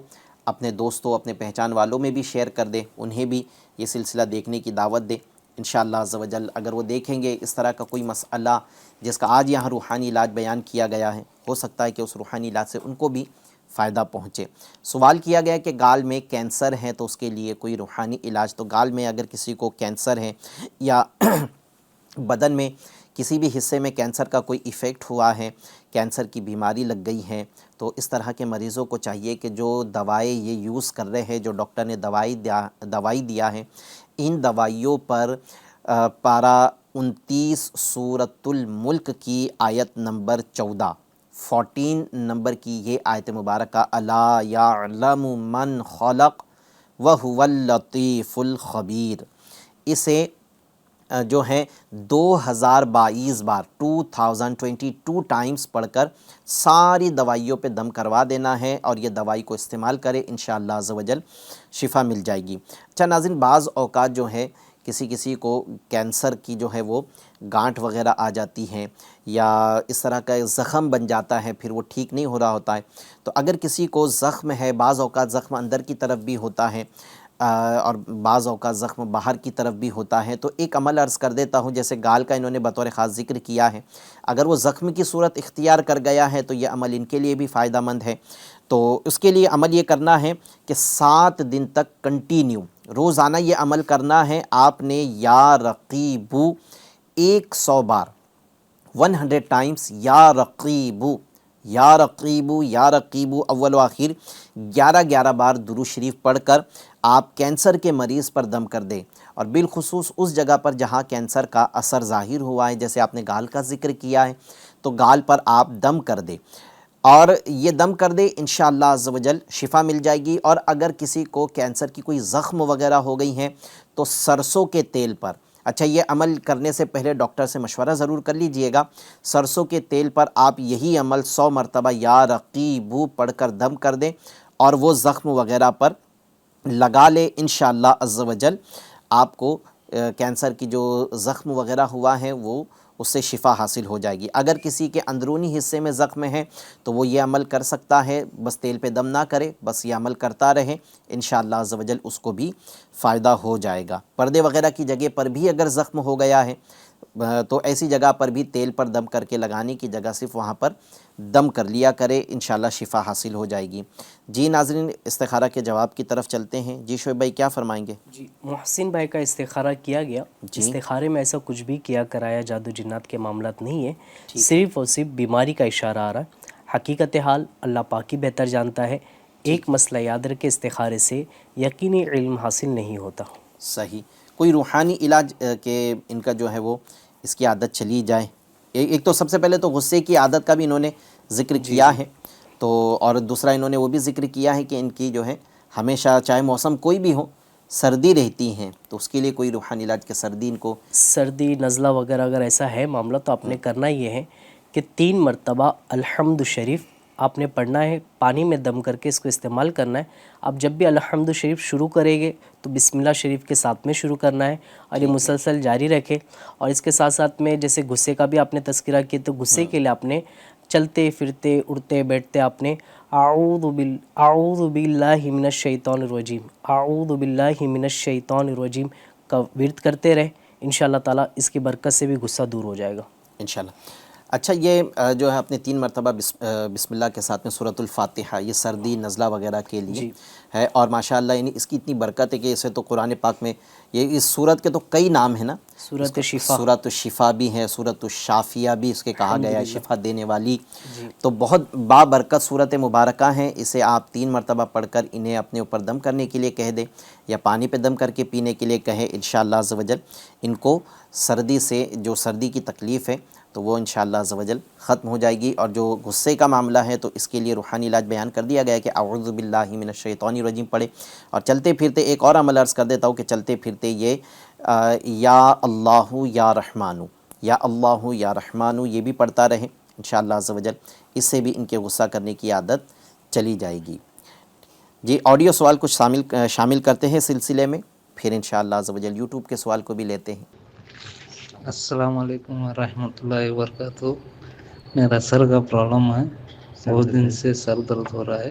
اپنے دوستوں اپنے پہچان والوں میں بھی شیئر کر دیں، انہیں بھی یہ سلسلہ دیکھنے کی دعوت دیں انشاءاللہ عز و جل۔ اگر وہ دیکھیں گے اس طرح کا کوئی مسئلہ جس کا آج یہاں روحانی علاج بیان کیا گیا ہے، ہو سکتا ہے کہ اس روحانی علاج سے ان کو بھی فائدہ پہنچے۔ سوال کیا گیا کہ گال میں کینسر ہے تو اس کے لیے کوئی روحانی علاج، تو گال میں اگر کسی کو کینسر ہے یا بدن میں کسی بھی حصے میں کینسر کا کوئی ایفیکٹ ہوا ہے، کینسر کی بیماری لگ گئی ہے، تو اس طرح کے مریضوں کو چاہیے کہ جو دوائیں یہ یوز کر رہے ہیں، جو ڈاکٹر نے دوائی دیا ہے، ان دوائیوں پر پارہ 29 سورۃ الملک کی آیت نمبر 14 نمبر کی یہ آیت مبارکہ، الا یعلم من خلق وہو اللطیف الخبیر، اسے جو ہے 2022 بار 2022 ٹائمز پڑھ کر ساری دوائیوں پہ دم کروا دینا ہے، اور یہ دوائی کو استعمال کرے انشاءاللہ عز و جل شفا مل جائے گی۔ اچھا ناظرین، بعض اوقات جو ہے کسی کو کینسر کی جو ہے وہ گانٹھ وغیرہ آ جاتی ہیں، یا اس طرح کا زخم بن جاتا ہے، پھر وہ ٹھیک نہیں ہو رہا ہوتا ہے۔ تو اگر کسی کو زخم ہے، بعض اوقات زخم اندر کی طرف بھی ہوتا ہے اور بعض اوقات زخم باہر کی طرف بھی ہوتا ہے، تو ایک عمل عرض کر دیتا ہوں، جیسے گال کا انہوں نے بطور خاص ذکر کیا ہے، اگر وہ زخم کی صورت اختیار کر گیا ہے تو یہ عمل ان کے لیے بھی فائدہ مند ہے۔ تو اس کے لیے عمل یہ کرنا ہے کہ 7 دن تک کنٹینیو روزانہ یہ عمل کرنا ہے۔ آپ نے یا رقیبو 100 بار 100 ٹائمز یا رقیبو یا رقیبو یا رقیبو اول و آخر 11 بار درود شریف پڑھ کر آپ کینسر کے مریض پر دم کر دیں، اور بالخصوص اس جگہ پر جہاں کینسر کا اثر ظاہر ہوا ہے، جیسے آپ نے گال کا ذکر کیا ہے تو گال پر آپ دم کر دیں، اور یہ دم کر دے انشاءاللہ عز و جل شفا مل جائے گی۔ اور اگر کسی کو کینسر کی کوئی زخم وغیرہ ہو گئی ہیں تو سرسوں کے تیل پر، اچھا یہ عمل کرنے سے پہلے ڈاکٹر سے مشورہ ضرور کر لیجئے گا، سرسوں کے تیل پر آپ یہی عمل 100 مرتبہ یا رقیبو پڑھ کر دم کر دیں، اور وہ زخم وغیرہ پر لگا لے انشاءاللہ عز و جل، آپ کو کینسر کی جو زخم وغیرہ ہوا ہے وہ اس سے شفا حاصل ہو جائے گی۔ اگر کسی کے اندرونی حصے میں زخم ہے تو وہ یہ عمل کر سکتا ہے، بس تیل پہ دم نہ کرے، بس یہ عمل کرتا رہے انشاءاللہ عز و جل اس کو بھی فائدہ ہو جائے گا۔ پردے وغیرہ کی جگہ پر بھی اگر زخم ہو گیا ہے تو ایسی جگہ پر بھی تیل پر دم کر کے لگانے کی جگہ صرف وہاں پر دم کر لیا کرے، انشاءاللہ شفا حاصل ہو جائے گی۔ جی ناظرین، استخارہ کے جواب کی طرف چلتے ہیں۔ جی شعیب بھائی کیا فرمائیں گے؟ جی محسن بھائی کا استخارہ کیا گیا، استخارے میں ایسا کچھ بھی کیا کرایا جادو جنات کے معاملات نہیں ہے، صرف اور صرف بیماری کا اشارہ آ رہا ہے۔ حقیقت حال اللہ پاک ہی بہتر جانتا ہے۔ ایک مسئلہ یاد رکھے، استخارے سے یقینی علم حاصل نہیں ہوتا۔ صحیح، کوئی روحانی علاج کہ ان کا جو ہے وہ اس کی عادت چلی جائے۔ ایک تو سب سے پہلے تو غصے کی عادت کا بھی انہوں نے ذکر کیا ہے، تو اور دوسرا انہوں نے وہ بھی ذکر کیا ہے کہ ان کی جو ہے ہمیشہ چاہے موسم کوئی بھی ہو سردی رہتی ہیں، تو اس کے لیے کوئی روحانی علاج کہ سردی ان کو سردی نزلہ وغیرہ اگر ایسا ہے معاملہ تو آپ نے کرنا یہ ہے کہ 3 مرتبہ الحمد شریف آپ نے پڑھنا ہے، پانی میں دم کر کے اس کو استعمال کرنا ہے۔ آپ جب بھی الحمد شریف شروع کریں گے تو بسم اللہ شریف کے ساتھ میں شروع کرنا ہے، اور یہ مسلسل جاری رکھیں۔ اور اس کے ساتھ ساتھ میں جیسے غصے کا بھی آپ نے تذکرہ کیا، تو غصے کے لیے آپ نے چلتے پھرتے اٹھتے بیٹھتے آپ نے اعوذ باللہ من الشیطان الرجیم، اعوذ باللہ من الشیطان الرجیم کا ورد کرتے رہیں، انشاءاللہ تعالیٰ اس کی برکت سے بھی غصہ دور ہو جائے گا انشاءاللہ۔ اچھا یہ جو ہے اپنے 3 مرتبہ بسم اللہ کے ساتھ میں سورۃ الفاتحہ، یہ سردی نزلہ وغیرہ کے لیے ہے، اور ماشاءاللہ یعنی اس کی اتنی برکت ہے کہ اسے تو قرآن پاک میں یہ اس سورت کے تو کئی نام ہیں نا، سورۃ شفا، سورۃ الشفا بھی ہے، سورۃ الشافیہ بھی اس کے کہا گیا ہے، شفا دینے والی، تو بہت بابرکت سورت مبارکہ ہیں۔ اسے آپ 3 مرتبہ پڑھ کر انہیں اپنے اوپر دم کرنے کے لیے کہہ دیں، یا پانی پہ دم کر کے پینے کے لیے کہیں، انشاءاللہ عز و جل ان کو سردی سے جو سردی کی تکلیف ہے تو وہ انشاءاللہ عز و جل ختم ہو جائے گی۔ اور جو غصے کا معاملہ ہے تو اس کے لیے روحانی علاج بیان کر دیا گیا ہے کہ اعوذ باللہ من الشیطان الرجیم پڑھے، اور چلتے پھرتے ایک اور عمل عرض کر دیتا ہوں کہ چلتے پھرتے یہ یا اللہ یا رحمانو، یا اللہ یا رحمانو یہ بھی پڑھتا رہے انشاءاللہ عز و جل، اس سے بھی ان کے غصہ کرنے کی عادت چلی جائے گی۔ جی آڈیو سوال کچھ شامل کرتے ہیں سلسلے میں، پھر انشاءاللہ عز و جل یوٹیوب کے سوال کو بھی لیتے ہیں۔ السلام علیکم ورحمۃ اللہ وبرکاتہ۔ میرا سر کا پرابلم ہے، بہت دن سے سر درد ہو رہا ہے،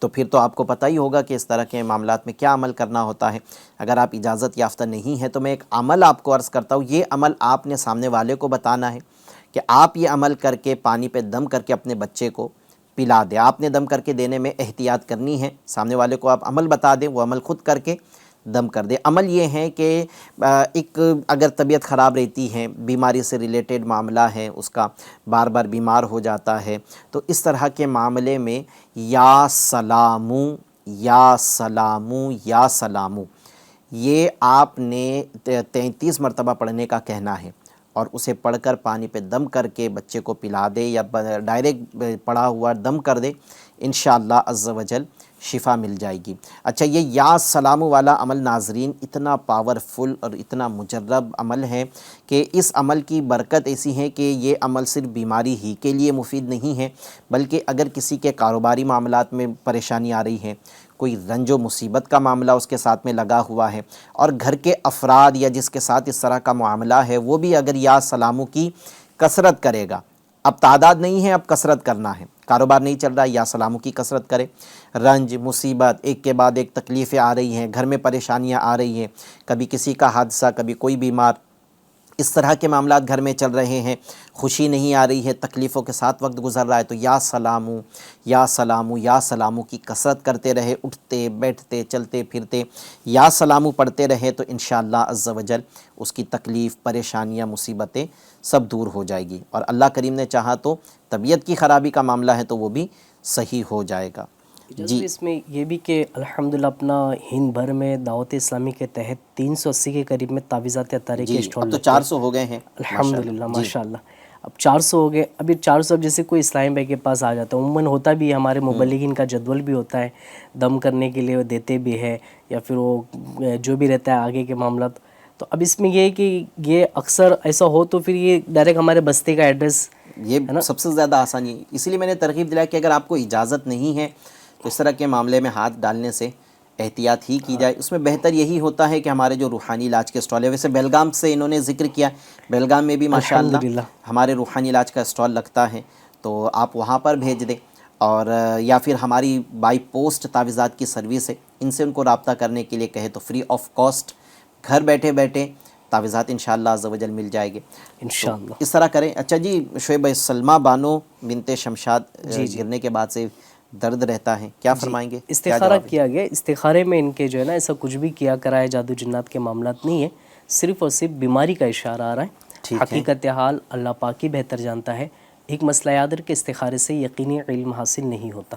تو پھر تو آپ کو پتہ ہی ہوگا کہ اس طرح کے معاملات میں کیا عمل کرنا ہوتا ہے۔ اگر آپ اجازت یافتہ نہیں ہیں تو میں ایک عمل آپ کو عرض کرتا ہوں، یہ عمل آپ نے سامنے والے کو بتانا ہے کہ آپ یہ عمل کر کے پانی پہ دم کر کے اپنے بچے کو پلا دیں۔ آپ نے دم کر کے دینے میں احتیاط کرنی ہے، سامنے والے کو آپ عمل بتا دیں، وہ عمل خود کر کے دم کر دے۔ عمل یہ ہے کہ ایک اگر طبیعت خراب رہتی ہے، بیماری سے ریلیٹڈ معاملہ ہے، اس کا بار بار بیمار ہو جاتا ہے، تو اس طرح کے معاملے میں یا سلامو یا سلامو یا سلامو یہ آپ نے 33 مرتبہ پڑھنے کا کہنا ہے، اور اسے پڑھ کر پانی پہ دم کر کے بچے کو پلا دے یا ڈائریکٹ پڑھا ہوا دم کر دے، انشاءاللہ عز و جل شفا مل جائے گی۔ اچھا، یہ یا سلام والا عمل ناظرین اتنا پاورفل اور اتنا مجرب عمل ہے کہ اس عمل کی برکت ایسی ہے کہ یہ عمل صرف بیماری ہی کے لیے مفید نہیں ہے، بلکہ اگر کسی کے کاروباری معاملات میں پریشانی آ رہی ہے، کوئی رنج و مصیبت کا معاملہ اس کے ساتھ میں لگا ہوا ہے، اور گھر کے افراد یا جس کے ساتھ اس طرح کا معاملہ ہے وہ بھی اگر یا سلامو کی کثرت کرے گا، اب تعداد نہیں ہے، اب کثرت کرنا ہے، کاروبار نہیں چل رہا ہے، یا سلامو کی کثرت کرے، رنج مصیبت ایک کے بعد ایک تکلیفیں آ رہی ہیں، گھر میں پریشانیاں آ رہی ہیں، کبھی کسی کا حادثہ، کبھی کوئی بیمار، اس طرح کے معاملات گھر میں چل رہے ہیں، خوشی نہیں آ رہی ہے، تکلیفوں کے ساتھ وقت گزر رہا ہے، تو یا سلامو یا سلامو یا سلامو کی کثرت کرتے رہے، اٹھتے بیٹھتے چلتے پھرتے یا سلامو پڑھتے رہے تو انشاءاللہ عز و جل اس کی تکلیف، پریشانیاں، مصیبتیں سب دور ہو جائے گی، اور اللہ کریم نے چاہا تو طبیعت کی خرابی کا معاملہ ہے تو وہ بھی صحیح ہو جائے گا۔ جی، اس میں یہ بھی کہ الحمدللہ اپنا ہند بھر میں دعوت اسلامی کے تحت 380 کے قریب میں تعویذات اطہارے کے اسٹال اب تو 400 ہو گئے ہیں الحمدللہ، ماشاءاللہ، اب 400 ہو گئے۔ ابھی 400 اب جیسے کوئی اسلام بھائی کے پاس آ جاتا ہے، عموماً ہوتا بھی ہے، ہمارے مبلغین کا جدول بھی ہوتا ہے، دم کرنے کے لیے وہ دیتے بھی ہے، یا پھر وہ جو بھی رہتا ہے آگے کے معاملات۔ تو اب اس میں یہ ہے کہ یہ اکثر ایسا ہو تو پھر یہ ڈائریکٹ ہمارے بستے کا ایڈریس، یہ سب سے زیادہ آسانی ہے، اسی لیے میں نے ترغیب دلایا کہ اگر آپ کو اجازت نہیں ہے تو اس طرح کے معاملے میں ہاتھ ڈالنے سے احتیاط ہی کی جائے۔ اس میں بہتر یہی ہوتا ہے کہ ہمارے جو روحانی علاج کے اسٹال ہے، ویسے بیلگام سے انہوں نے ذکر کیا، بیلگام میں بھی ماشاءاللہ ہمارے روحانی علاج کا اسٹال لگتا ہے، تو آپ وہاں پر بھیج دیں، اور یا پھر ہماری بائی پوسٹ تعویذات کی سروس ہے، ان سے ان کو رابطہ کرنے کے لیے کہے تو فری آف کاسٹ گھر بیٹھے بیٹھے تعویذات انشاءاللہ عز و جل مل جائے گے انشاءاللہ، اس طرح کریں۔ اچھا جی، شعیب سلمہ بانو بنت شمشاد گرنے کے بعد سے درد رہتا ہے، کیا فرمائیں گے؟ استخارہ کیا گیا، استخارے میں ان کے جو ہے نا ایسا کچھ بھی کیا کرائے جادو جنات کے معاملات نہیں ہے، صرف اور صرف بیماری کا اشارہ آ رہا ہے، حقیقت حال اللہ پاک ہی بہتر جانتا ہے۔ ایک مسئلہ یاد ہے کہ استخارے سے یقینی علم حاصل نہیں ہوتا۔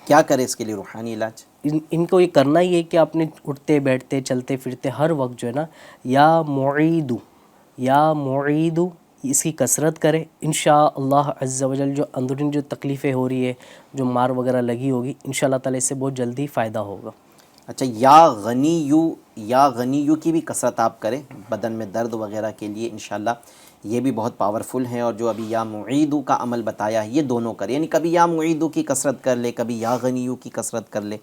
کیا کرے اس کے لیے روحانی علاج؟ ان کو یہ کرنا ہی ہے کہ اپنے اٹھتے بیٹھتے چلتے پھرتے ہر وقت جو ہے نا یا معیدو اس کی کثرت کرے، انشاءاللہ عز و جل جو اندرون جو تکلیفیں ہو رہی ہے، جو مار وغیرہ لگی ہوگی، انشاءاللہ تعالی اس سے بہت جلدی فائدہ ہوگا۔ اچھا، یا غنیو کی بھی کثرت آپ کریں بدن میں درد وغیرہ کے لیے، انشاءاللہ یہ بھی بہت پاورفل ہیں، اور جو ابھی یا معیدو کا عمل بتایا ہے یہ دونوں کرے، یعنی کبھی یا معیدو کی کثرت کر لے، کبھی یا غنیو کی کثرت کر لے،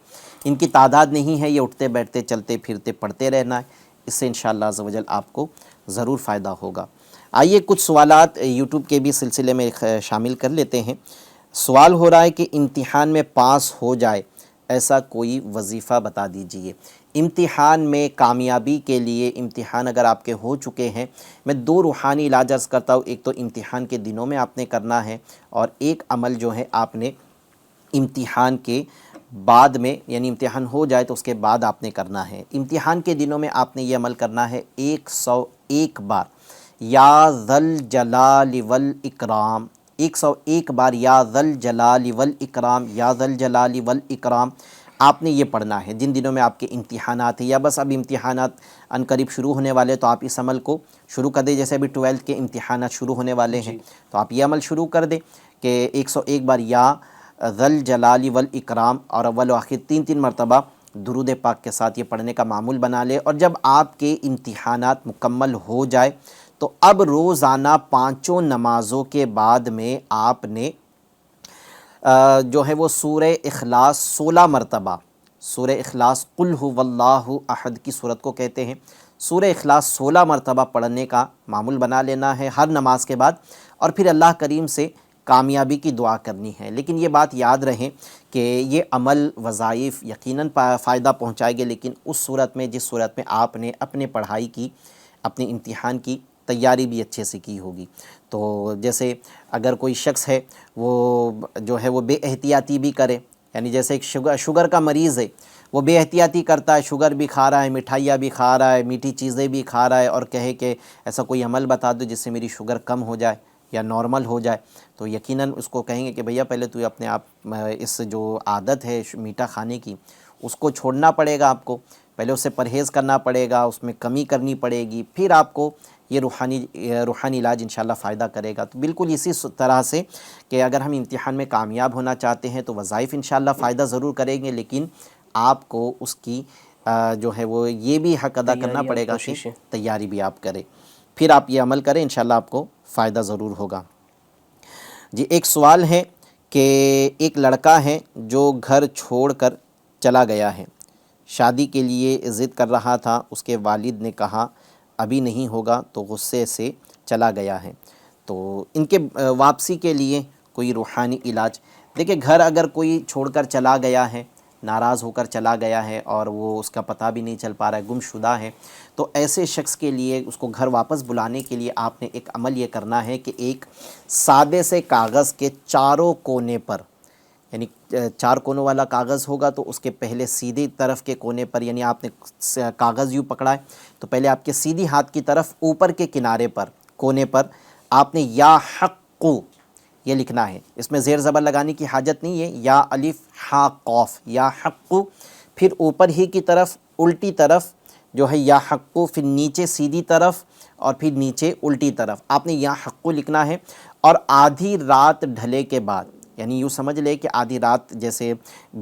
ان کی تعداد نہیں ہے، یہ اٹھتے بیٹھتے چلتے پھرتے پڑھتے رہنا ہے، اس سے انشاءاللہ عز و جل آپ کو ضرور فائدہ ہوگا۔ آئیے کچھ سوالات یوٹیوب کے بھی سلسلے میں شامل کر لیتے ہیں۔ سوال ہو رہا ہے کہ امتحان میں پاس ہو جائے ایسا کوئی وظیفہ بتا دیجئے۔ امتحان میں کامیابی کے لیے، امتحان اگر آپ کے ہو چکے ہیں، میں 2 روحانی علاج عرض کرتا ہوں، ایک تو امتحان کے دنوں میں آپ نے کرنا ہے، اور ایک عمل جو ہے آپ نے امتحان کے بعد میں، یعنی امتحان ہو جائے تو اس کے بعد آپ نے کرنا ہے۔ امتحان کے دنوں میں آپ نے یہ عمل کرنا ہے 101 بار یا ذل جلال والاکرام، 101 بار یا ذل جلال والاکرام، یا ذل جلال والاکرام آپ نے یہ پڑھنا ہے جن دنوں میں آپ کے امتحانات ہیں، یا بس اب امتحانات عنقریب شروع ہونے والے تو آپ اس عمل کو شروع کر دیں، جیسے ابھی 12th کے امتحانات شروع ہونے والے ہیں تو آپ یہ عمل شروع کر دیں کہ 101 بار یا ذل جلال والاکرام، اور اول و آخر 3 مرتبہ درود پاک کے ساتھ یہ پڑھنے کا معمول بنا لے۔ اور جب آپ کے امتحانات مکمل ہو جائے تو اب روزانہ 5 نمازوں کے بعد میں آپ نے جو ہے وہ سورہ اخلاص 16 مرتبہ، سورہ اخلاص قل هو اللہ احد کی صورت کو کہتے ہیں، سورہ اخلاص 16 مرتبہ پڑھنے کا معمول بنا لینا ہے ہر نماز کے بعد، اور پھر اللہ کریم سے کامیابی کی دعا کرنی ہے. لیکن یہ بات یاد رہے کہ یہ عمل وظائف یقیناً فائدہ پہنچائے گے، لیکن اس صورت میں جس صورت میں آپ نے اپنے پڑھائی کی، اپنے امتحان کی تیاری بھی اچھے سے کی ہوگی. تو جیسے اگر کوئی شخص ہے وہ جو ہے وہ بے احتیاطی بھی کرے، یعنی جیسے ایک شوگر کا مریض ہے، وہ بے احتیاطی کرتا ہے، شوگر بھی کھا رہا ہے، مٹھائیاں بھی کھا رہا ہے، میٹھی چیزیں بھی کھا رہا ہے، اور کہے کہ ایسا کوئی عمل بتا دو جس سے میری شوگر کم ہو جائے یا نارمل ہو جائے، تو یقیناً اس کو کہیں گے کہ بھیا پہلے تو اپنے آپ اس جو عادت ہے میٹھا کھانے کی اس کو چھوڑنا پڑے گا، آپ کو پہلے اس سے پرہیز کرنا پڑے گا، اس میں کمی کرنی پڑے گی، پھر آپ کو یہ روحانی علاج انشاءاللہ فائدہ کرے گا. تو بالکل اسی طرح سے کہ اگر ہم امتحان میں کامیاب ہونا چاہتے ہیں تو وظائف انشاءاللہ فائدہ ضرور کریں گے، لیکن آپ کو اس کی جو ہے وہ یہ بھی حق ادا کرنا پڑے گا کہ تیاری بھی آپ کریں. پھر آپ یہ عمل کریں، انشاءاللہ آپ کو فائدہ ضرور ہوگا. جی ایک سوال ہے کہ ایک لڑکا ہے جو گھر چھوڑ کر چلا گیا ہے، شادی کے لیے ضد کر رہا تھا، اس کے والد نے کہا ابھی نہیں ہوگا تو غصے سے چلا گیا ہے. تو ان کے واپسی کے لیے کوئی روحانی علاج. دیکھیں گھر اگر کوئی چھوڑ کر چلا گیا ہے، ناراض ہو کر چلا گیا ہے اور وہ اس کا پتہ بھی نہیں چل پا رہا ہے، گم شدہ ہے، تو ایسے شخص کے لیے اس کو گھر واپس بلانے کے لیے آپ نے ایک عمل یہ کرنا ہے کہ ایک سادے سے کاغذ کے چاروں کونے پر، یعنی 4 کونوں والا کاغذ ہوگا تو اس کے پہلے سیدھی طرف کے کونے پر، یعنی آپ نے کاغذ یوں پکڑا ہے تو پہلے آپ کے سیدھی ہاتھ کی طرف اوپر کے کنارے پر کونے پر آپ نے یا حق یہ لکھنا ہے. اس میں زیر زبر لگانے کی حاجت نہیں ہے، یا الف ہا قاف یا حق، پھر اوپر ہی کی طرف الٹی طرف جو ہے یا حق، پھر نیچے سیدھی طرف اور پھر نیچے الٹی طرف آپ نے یا حق لکھنا ہے. اور آدھی رات ڈھلے کے بعد، یعنی یوں سمجھ لے کہ آدھی رات جیسے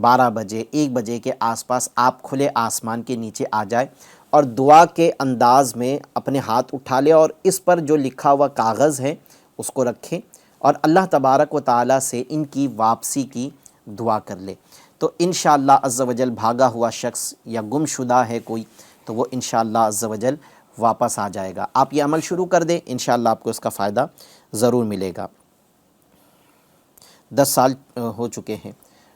12 بجے 1 بجے کے آس پاس آپ کھلے آسمان کے نیچے آ جائے اور دعا کے انداز میں اپنے ہاتھ اٹھا لے اور اس پر جو لکھا ہوا کاغذ ہے اس کو رکھیں اور اللہ تبارک و تعالیٰ سے ان کی واپسی کی دعا کر لے. تو انشاءاللہ عز و جل بھاگا ہوا شخص یا گم شدہ ہے کوئی تو وہ انشاءاللہ عز و جل واپس آ جائے گا. آپ یہ عمل شروع کر دیں، انشاءاللہ آپ کو اس کا فائدہ ضرور ملے گا. 10 سال ہو چکے ہیں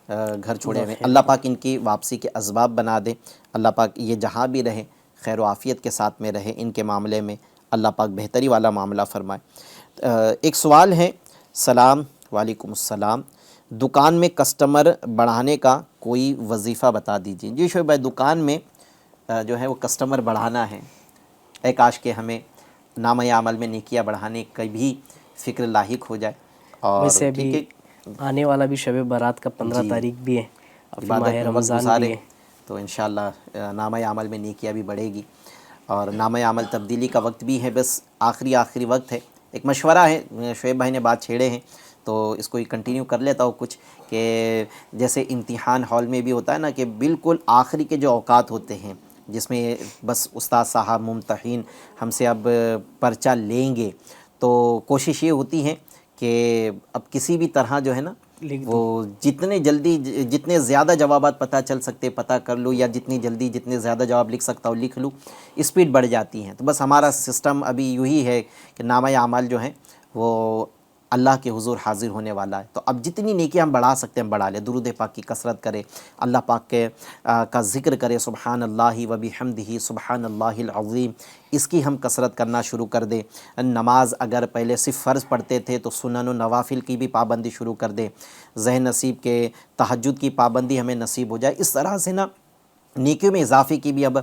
گھر چھوڑے ہوئے، اللہ پاک ان کی واپسی کے اسباب بنا دے. اللہ پاک یہ جہاں بھی رہے خیر و عافیت کے ساتھ میں رہے، ان کے معاملے میں اللہ پاک بہتری والا معاملہ فرمائے. ایک سوال ہے. سلام، وعلیکم السلام. دکان میں کسٹمر بڑھانے کا کوئی وظیفہ بتا دیجیے. جی شعیب بھائی، دکان میں جو ہے وہ کسٹمر بڑھانا ہے، اے کاش کہ ہمیں نامہ عمل میں نیکیاں بڑھانے کی بھی فکر لاحق ہو جائے. اور ویسے ابھی آنے والا بھی شب برات کا 15 تاریخ بھی ہے، ماہ رمضان بھی ہے، تو انشاءاللہ نامہ عمل میں نیکیاں بھی بڑھے گی اور نامہ عمل تبدیلی کا وقت بھی ہے، بس آخری وقت ہے. ایک مشورہ ہے، شعیب بھائی نے بات چھیڑے ہیں تو اس کو ہی کنٹینیو کر لیتا ہوں کچھ، کہ جیسے امتحان ہال میں بھی ہوتا ہے نا کہ بالکل آخری کے جو اوقات ہوتے ہیں جس میں بس استاد صاحب ممتحن ہم سے اب پرچہ لیں گے، تو کوشش یہ ہوتی ہے کہ اب کسی بھی طرح جو ہے نا وہ جتنے زیادہ جوابات پتہ چل سکتے پتہ کر لوں، یا جتنے زیادہ جواب لکھ سکتا ہوں لکھ لوں، اسپیڈ بڑھ جاتی ہیں. تو بس ہمارا سسٹم ابھی یوں ہی ہے کہ نامہ اعمال جو ہیں وہ اللہ کے حضور حاضر ہونے والا ہے. تو اب جتنی نیکی ہم بڑھا سکتے ہیں ہم بڑھا لیں. درود پاک کی کثرت کرے، اللہ پاک کا ذکر کرے، سبحان اللہ و بحمدہ سبحان اللہ العظیم، اس کی ہم کثرت کرنا شروع کر دیں. نماز اگر پہلے صرف فرض پڑھتے تھے تو سنن و نوافل کی بھی پابندی شروع کر دیں. ذہن نصیب کے تہجد کی پابندی ہمیں نصیب ہو جائے. اس طرح سے نا نیکیوں میں اضافے کی بھی اب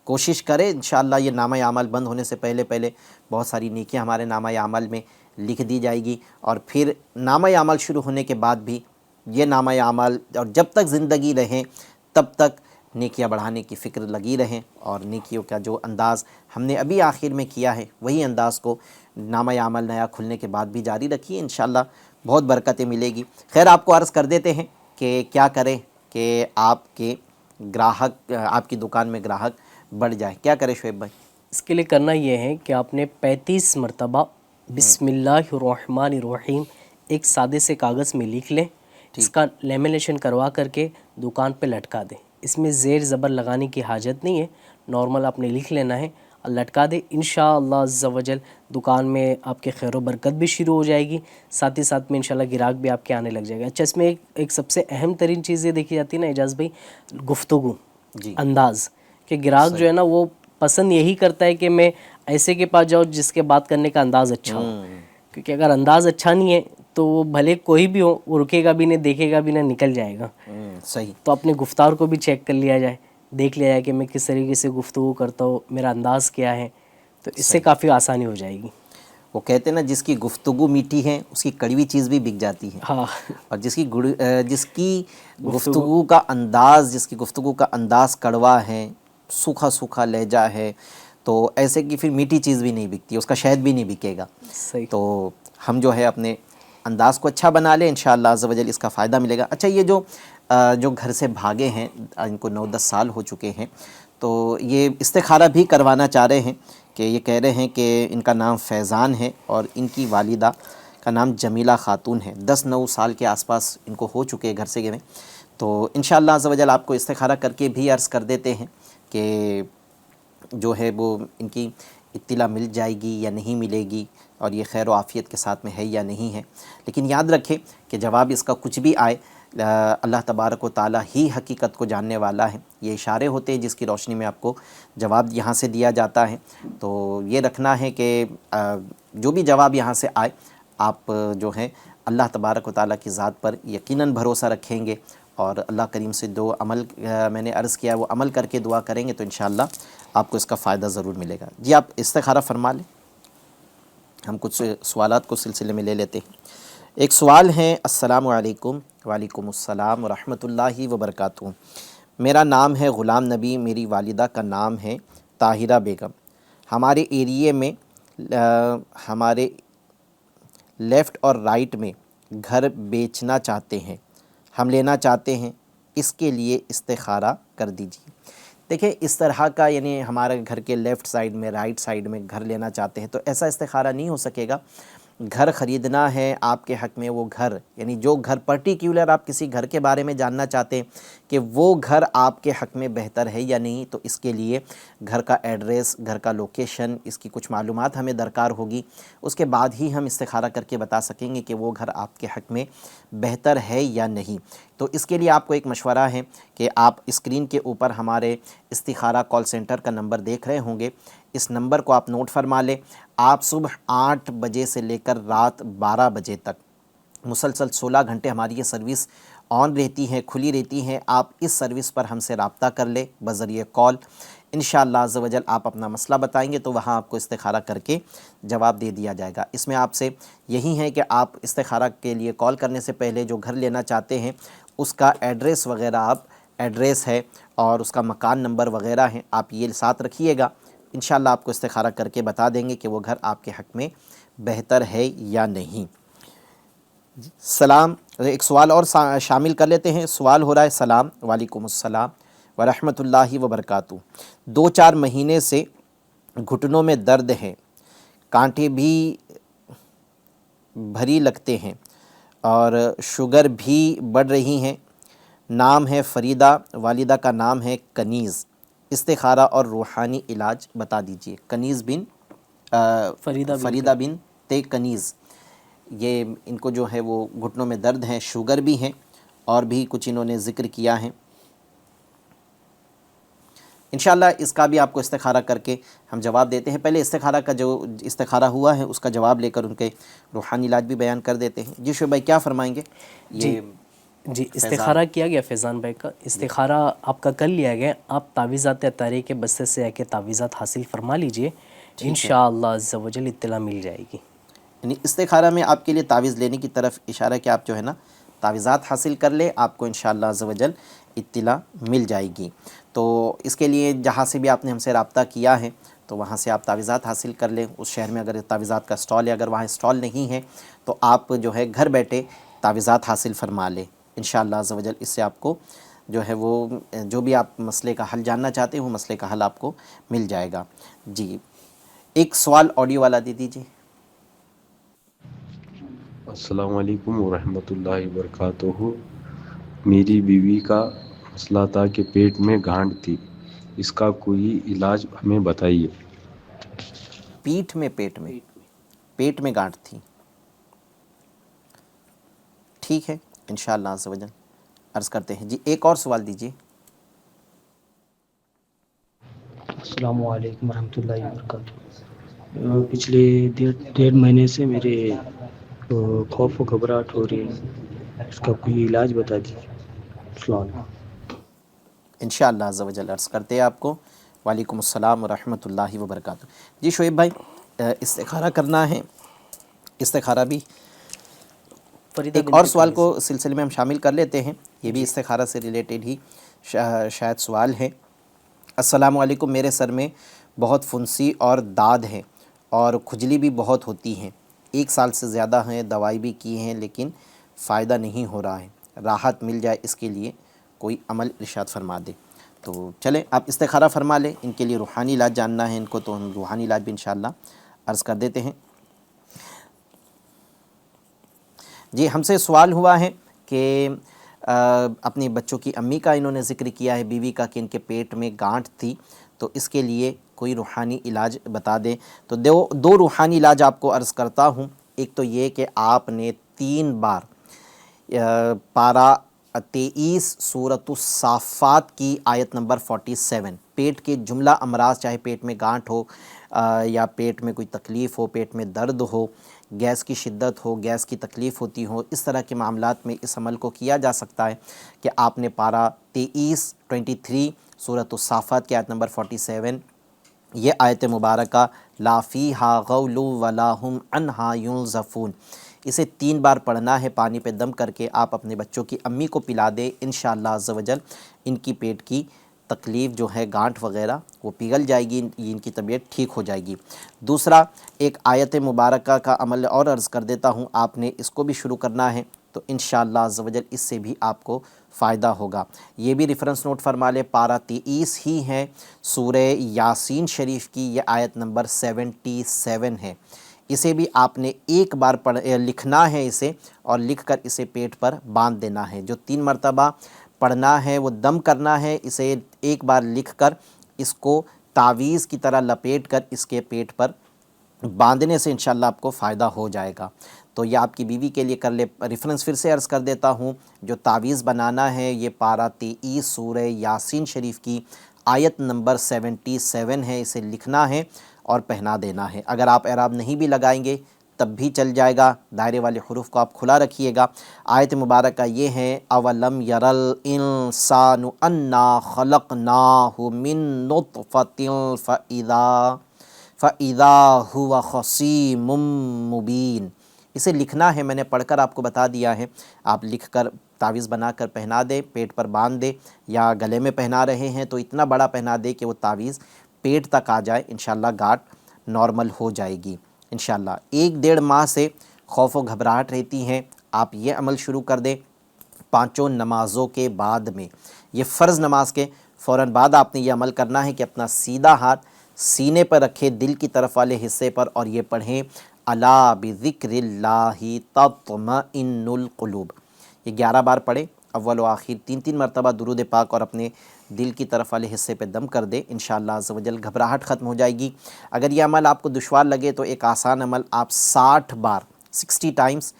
کوشش کریں. انشاءاللہ یہ نامہ اعمال بند ہونے سے پہلے بہت ساری نیکیاں ہمارے نامہ اعمال میں لکھ دی جائے گی، اور پھر نامہ اعمال شروع ہونے کے بعد بھی یہ نامہ اعمال اور جب تک زندگی رہیں تب تک نیکیاں بڑھانے کی فکر لگی رہیں، اور نیکیوں کا جو انداز ہم نے ابھی آخر میں کیا ہے وہی انداز کو نامہ اعمال نیا کھلنے کے بعد بھی جاری رکھیے. انشاءاللہ بہت برکتیں ملے گی. خیر آپ کو عرض کر دیتے ہیں کہ کیا کریں کہ آپ کے گراہک، آپ کی دکان میں گراہک بڑھ جائے. کیا کرے شعیب بھائی؟ اس کے لیے کرنا یہ ہے کہ آپ نے 35 مرتبہ بسم اللہ الرحمن الرحیم ایک سادے سے کاغذ میں لکھ لیں، اس کا لیمینیشن کروا کر کے دکان پہ لٹکا دیں. اس میں زیر زبر لگانے کی حاجت نہیں ہے، نارمل آپ نے لکھ لینا ہے. لٹکا دے، انشاءاللہ عز و جل دکان میں آپ کے خیر و برکت بھی شروع ہو جائے گی، ساتھ ہی ساتھ میں انشاءاللہ گراہک بھی آپ کے آنے لگ جائے گا۔ اچھا، اس میں ایک سب سے اہم ترین چیز یہ دیکھی جاتی ہے نا اعجاز بھائی، گفتگو، انداز، کہ گراہک جو ہے نا وہ پسند یہی کرتا ہے کہ میں ایسے کے پاس جاؤ جس کے بات کرنے کا انداز اچھا ہو، کیونکہ اگر انداز اچھا نہیں ہے تو وہ بھلے کوئی بھی ہو، وہ رکے گا بھی نہیں، دیکھے گا بھی نہیں، نکل جائے گا۔ صحیح۔ تو اپنے گفتار کو بھی چیک کر لیا جائے، دیکھ لیا جائے کہ میں کس طریقے سے گفتگو کرتا ہوں، میرا انداز کیا ہے، تو اس سے کافی آسانی ہو جائے گی۔ وہ کہتے ہیں نا جس کی گفتگو میٹھی ہے اس کی کڑوی چیز بھی بک جاتی ہے، ہاں، اور جس کی گفتگو کا انداز کڑوا ہے، سوکھا سوکھا لہجہ ہے، تو ایسے کی پھر میٹھی چیز بھی نہیں بکتی، اس کا شہد بھی نہیں بکے گا۔ صحیح۔ تو ہم جو ہے اپنے انداز کو اچھا بنا لیں، انشاءاللہ عز و جل اس کا فائدہ ملے گا۔ اچھا، یہ جو گھر سے بھاگے ہیں، ان کو 9-10 سال ہو چکے ہیں، تو یہ استخارہ بھی کروانا چاہ رہے ہیں، کہ یہ کہہ رہے ہیں کہ ان کا نام فیضان ہے اور ان کی والدہ کا نام جمیلہ خاتون ہے، 10-9 سال کے آس پاس ان کو ہو چکے گھر سے گئے، تو انشاءاللہ عز و جل آپ کو استخارہ کر کے بھی عرض کر دیتے ہیں کہ جو ہے وہ ان کی اطلاع مل جائے گی یا نہیں ملے گی، اور یہ خیر و عافیت کے ساتھ میں ہے یا نہیں ہے۔ لیکن یاد رکھیں کہ جواب اس کا کچھ بھی آئے، اللہ تبارک و تعالیٰ ہی حقیقت کو جاننے والا ہے، یہ اشارے ہوتے ہیں جس کی روشنی میں آپ کو جواب یہاں سے دیا جاتا ہے۔ تو یہ رکھنا ہے کہ جو بھی جواب یہاں سے آئے، آپ جو ہے اللہ تبارک و تعالیٰ کی ذات پر یقیناً بھروسہ رکھیں گے، اور اللہ کریم سے دو عمل میں نے عرض کیا وہ عمل کر کے دعا کریں گے تو انشاءاللہ آپ کو اس کا فائدہ ضرور ملے گا۔ جی آپ استخارہ فرما لیں، ہم کچھ سوالات کو سلسلے میں لے لیتے ہیں۔ ایک سوال ہے، السلام علیکم۔ وعلیکم السلام ورحمۃ اللہ وبرکاتہ۔ میرا نام ہے غلام نبی، میری والدہ کا نام ہے طاہرہ بیگم۔ ہمارے ایریے میں ہمارے لیفٹ اور رائٹ میں گھر بیچنا چاہتے ہیں، ہم لینا چاہتے ہیں، اس کے لیے استخارہ کر دیجیے۔ دیکھیں، اس طرح کا یعنی ہمارے گھر کے لیفٹ سائیڈ میں، رائٹ سائیڈ میں گھر لینا چاہتے ہیں تو ایسا استخارہ نہیں ہو سکے گا۔ گھر خریدنا ہے آپ کے حق میں، وہ گھر یعنی جو گھر پرٹیکیولر آپ کسی گھر کے بارے میں جاننا چاہتے ہیں کہ وہ گھر آپ کے حق میں بہتر ہے یا نہیں، تو اس کے لیے گھر کا ایڈریس، گھر کا لوکیشن، اس کی کچھ معلومات ہمیں درکار ہوگی، اس کے بعد ہی ہم استخارہ کر کے بتا سکیں گے کہ وہ گھر آپ کے حق میں بہتر ہے یا نہیں۔ تو اس کے لیے آپ کو ایک مشورہ ہے کہ آپ اسکرین کے اوپر ہمارے استخارہ کال سینٹر کا نمبر دیکھ رہے ہوں گے، اس نمبر کو آپ نوٹ فرما لیں۔ آپ صبح 8 بجے سے لے کر رات 12 بجے تک مسلسل 16 گھنٹے ہماری یہ سروس آن رہتی ہے، کھلی رہتی ہے۔ آپ اس سروس پر ہم سے رابطہ کر لیں بذریعہ کال، انشاءاللہ عز و جل آپ اپنا مسئلہ بتائیں گے تو وہاں آپ کو استخارہ کر کے جواب دے دیا جائے گا۔ اس میں آپ سے یہی ہے کہ آپ استخارہ کے لیے کال کرنے سے پہلے جو گھر لینا چاہتے ہیں اس کا ایڈریس وغیرہ، آپ ایڈریس ہے اور اس کا مکان نمبر وغیرہ ہیں، آپ یہ ساتھ رکھیے گا، انشاءاللہ آپ کو استخارہ کر کے بتا دیں گے کہ وہ گھر آپ کے حق میں بہتر ہے یا نہیں۔ سلام، ایک سوال اور شامل کر لیتے ہیں۔ سوال ہو رہا ہے، سلام، وعلیکم السلام ورحمۃ اللہ وبرکاتہ۔ 2-4 مہینے سے گھٹنوں میں درد ہے، کانٹے بھی بھری لگتے ہیں اور شوگر بھی بڑھ رہی ہیں۔ نام ہے فریدہ، والدہ کا نام ہے کنیز، استخارہ اور روحانی علاج بتا دیجیے۔ کنیز بن فریدہ بن تے کنیز، یہ ان کو جو ہے وہ گھٹنوں میں درد ہے، شوگر بھی ہیں اور بھی کچھ انہوں نے ذکر کیا ہے۔ انشاءاللہ اس کا بھی آپ کو استخارہ کر کے ہم جواب دیتے ہیں۔ پہلے استخارہ کا جو استخارہ ہوا ہے اس کا جواب لے کر ان کے روحانی علاج بھی بیان کر دیتے ہیں۔ جی شعیب بھائی کیا فرمائیں گے؟ جی استخارہ کیا گیا فیضان بھائی کا، استخارہ آپ کا کر لیا گیا، آپ تعویذات اطہاریہ کے بستے سے آ کے تعویذات حاصل فرما لیجئے، انشاءاللہ عز و جل اطلاع مل جائے گی۔ یعنی استخارہ میں آپ کے لیے تعویذ لینے کی طرف اشارہ ہے کہ آپ جو ہے نا تعویذات حاصل کر لیں، آپ کو انشاءاللہ عز و جل اطلاع مل جائے گی۔ تو اس کے لیے جہاں سے بھی آپ نے ہم سے رابطہ کیا ہے تو وہاں سے آپ تعویذات حاصل کر لیں۔ اس شہر میں اگر تعویذات کا اسٹال ہے، اگر وہاں اسٹال نہیں ہے تو آپ جو ہے گھر بیٹھے تعویذات حاصل فرما لیں انشاءاللہ عز و جل۔ اس سے آپ کو جو ہے وہ جو بھی آپ مسئلے کا حل جاننا چاہتے ہیں وہ مسئلے کا حل آپ کو مل جائے گا۔ جی ایک سوال آڈیو والا دے دیجیے۔ السلام علیکم ورحمۃ اللہ وبرکاتہ۔ میری بیوی کا مسئلہ تھا کہ پیٹ میں گانٹ تھی، اس کا کوئی علاج ہمیں بتائیے۔ پیٹ میں پیٹ میں گانٹھ تھی. ٹھیک ہے انشاءاللہ عز و جل عرض کرتے ہیں. جی ایک اور سوال دیجیے. السلام علیکم ورحمۃ اللہ وبرکاتہ. پچھلے 1.5 مہینے سے میرے خوف و گھبراہٹ ہو رہی ہے, اس کا کوئی علاج بتا دیجیے. السلام علیکم. انشاءاللہ عز و جل عرض کرتے ہیں آپ کو. وعلیکم السلام ورحمۃ اللہ وبرکاتہ. جی شعیب بھائی استخارہ کرنا ہے, استخارہ بھی ایک اور سوال کو سلسلے میں ہم شامل کر لیتے ہیں, یہ بھی استخارہ سے ریلیٹڈ ہی شاید سوال ہے. السلام علیکم, میرے سر میں بہت پھنسی اور داد ہے اور کھجلی بھی بہت ہوتی ہیں, 1 سال سے زیادہ ہیں, دوائی بھی کی ہیں لیکن فائدہ نہیں ہو رہا ہے, راحت مل جائے اس کے لیے کوئی عمل ارشاد فرما دے. تو چلیں آپ استخارہ فرما لیں. ان کے لیے روحانی علاج جاننا ہے ان کو, تو ہم روحانی علاج بھی انشاءاللہ عرض کر دیتے ہیں. جی ہم سے سوال ہوا ہے کہ اپنے بچوں کی امی کا انہوں نے ذکر کیا ہے, بیوی کا, کہ ان کے پیٹ میں گانٹھ تھی, تو اس کے لیے کوئی روحانی علاج بتا دیں. تو دو روحانی علاج آپ کو عرض کرتا ہوں. ایک تو یہ کہ آپ نے 3 بار پارہ 23 سورۃ الصافات کی آیت نمبر 47, پیٹ کے جملہ امراض, چاہے پیٹ میں گانٹھ ہو یا پیٹ میں کوئی تکلیف ہو, پیٹ میں درد ہو, گیس کی شدت ہو, گیس کی تکلیف ہوتی ہو, اس طرح کے معاملات میں اس عمل کو کیا جا سکتا ہے کہ آپ نے پارہ 23 سورۃ الصافات کی آیت نمبر 47, یہ آیت مبارکہ لا فیہا غول ولا ہم عنہا ینزفون, اسے 3 بار پڑھنا ہے. پانی پہ دم کر کے آپ اپنے بچوں کی امی کو پلا دیں, انشاءاللہ عز و جل ان کی پیٹ کی تکلیف جو ہے گانٹھ وغیرہ وہ پگھل جائے گی, ان کی طبیعت ٹھیک ہو جائے گی. دوسرا ایک آیت مبارکہ کا عمل اور عرض کر دیتا ہوں, آپ نے اس کو بھی شروع کرنا ہے, تو انشاءاللہ عز و جل اس سے بھی آپ کو فائدہ ہوگا. یہ بھی ریفرنس نوٹ فرما لے, پارہ 23 ہی ہے سورہ یاسین شریف کی, یہ آیت نمبر 77 ہے. اسے بھی آپ نے 1 بار لکھنا ہے اسے, اور لکھ کر اسے پیٹ پر باندھ دینا ہے. جو 3 مرتبہ پڑھنا ہے وہ دم کرنا ہے, اسے 1 بار لکھ کر اس کو تعویذ کی طرح لپیٹ کر اس کے پیٹ پر باندھنے سے انشاءاللہ آپ کو فائدہ ہو جائے گا. تو یہ آپ کی بیوی کے لیے کر لے. ریفرنس پھر سے عرض کر دیتا ہوں, جو تعویذ بنانا ہے یہ پارہ 23 سورہ یاسین شریف کی آیت نمبر 77 ہے, اسے لکھنا ہے اور پہنا دینا ہے. اگر آپ اعراب نہیں بھی لگائیں گے تب بھی چل جائے گا, دائرے والے حروف کو آپ کھلا رکھیے گا. آیت مبارکہ یہ ہے اولم یرل انسان انا خلقناہ من نطفۃ فاذا هو خصیم مبین. اسے لکھنا ہے, میں نے پڑھ کر آپ کو بتا دیا ہے, آپ لکھ کر تعویذ بنا کر پہنا دیں, پیٹ پر باندھ دے, یا گلے میں پہنا رہے ہیں تو اتنا بڑا پہنا دے کہ وہ تعویذ پیٹ تک آ جائے, انشاءاللہ گاٹھ نارمل ہو جائے گی انشاءاللہ. 1-1.5 ماہ سے خوف و گھبراہٹ رہتی ہیں, آپ یہ عمل شروع کر دیں 5 نمازوں کے بعد میں. یہ فرض نماز کے فوراً بعد آپ نے یہ عمل کرنا ہے کہ اپنا سیدھا ہاتھ سینے پر رکھے, دل کی طرف والے حصے پر, اور یہ پڑھیں الا بذکر اللہ تطمئن القلوب. یہ 11 بار پڑھیں, اول و آخر 3 مرتبہ درود پاک اور اپنے دل کی طرف والے حصے پہ دم کر دے, انشاءاللہ عز و جل گھبراہٹ ختم ہو جائے گی. اگر یہ عمل آپ کو دشوار لگے تو ایک آسان عمل, آپ 60 بار 60 ٹائمز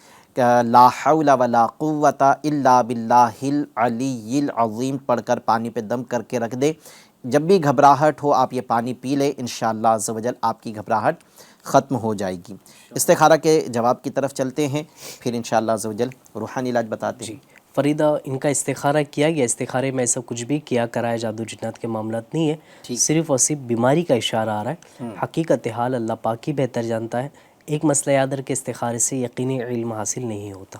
لا حول ولا قوت الا باللہ العلی العظیم پڑھ کر پانی پہ دم کر کے رکھ دے. جب بھی گھبراہٹ ہو آپ یہ پانی پی لیں, انشاءاللہ عز و جل آپ کی گھبراہٹ ختم ہو جائے گی. استخارہ کے جواب کی طرف چلتے ہیں, پھر انشاءاللہ عز و جل روحانی علاج بتاتے ہیں. فریدہ ان کا استخارہ کیا گیا, استخارے میں ایسا کچھ بھی کیا کرایا جادو جنات کے معاملات نہیں ہے, صرف اور صرف بیماری کا اشارہ آ رہا ہے. حقیقت حال اللہ پاک ہی بہتر جانتا ہے. ایک مسئلہ یاد رکھ کے استخارے سے یقینی علم حاصل نہیں ہوتا.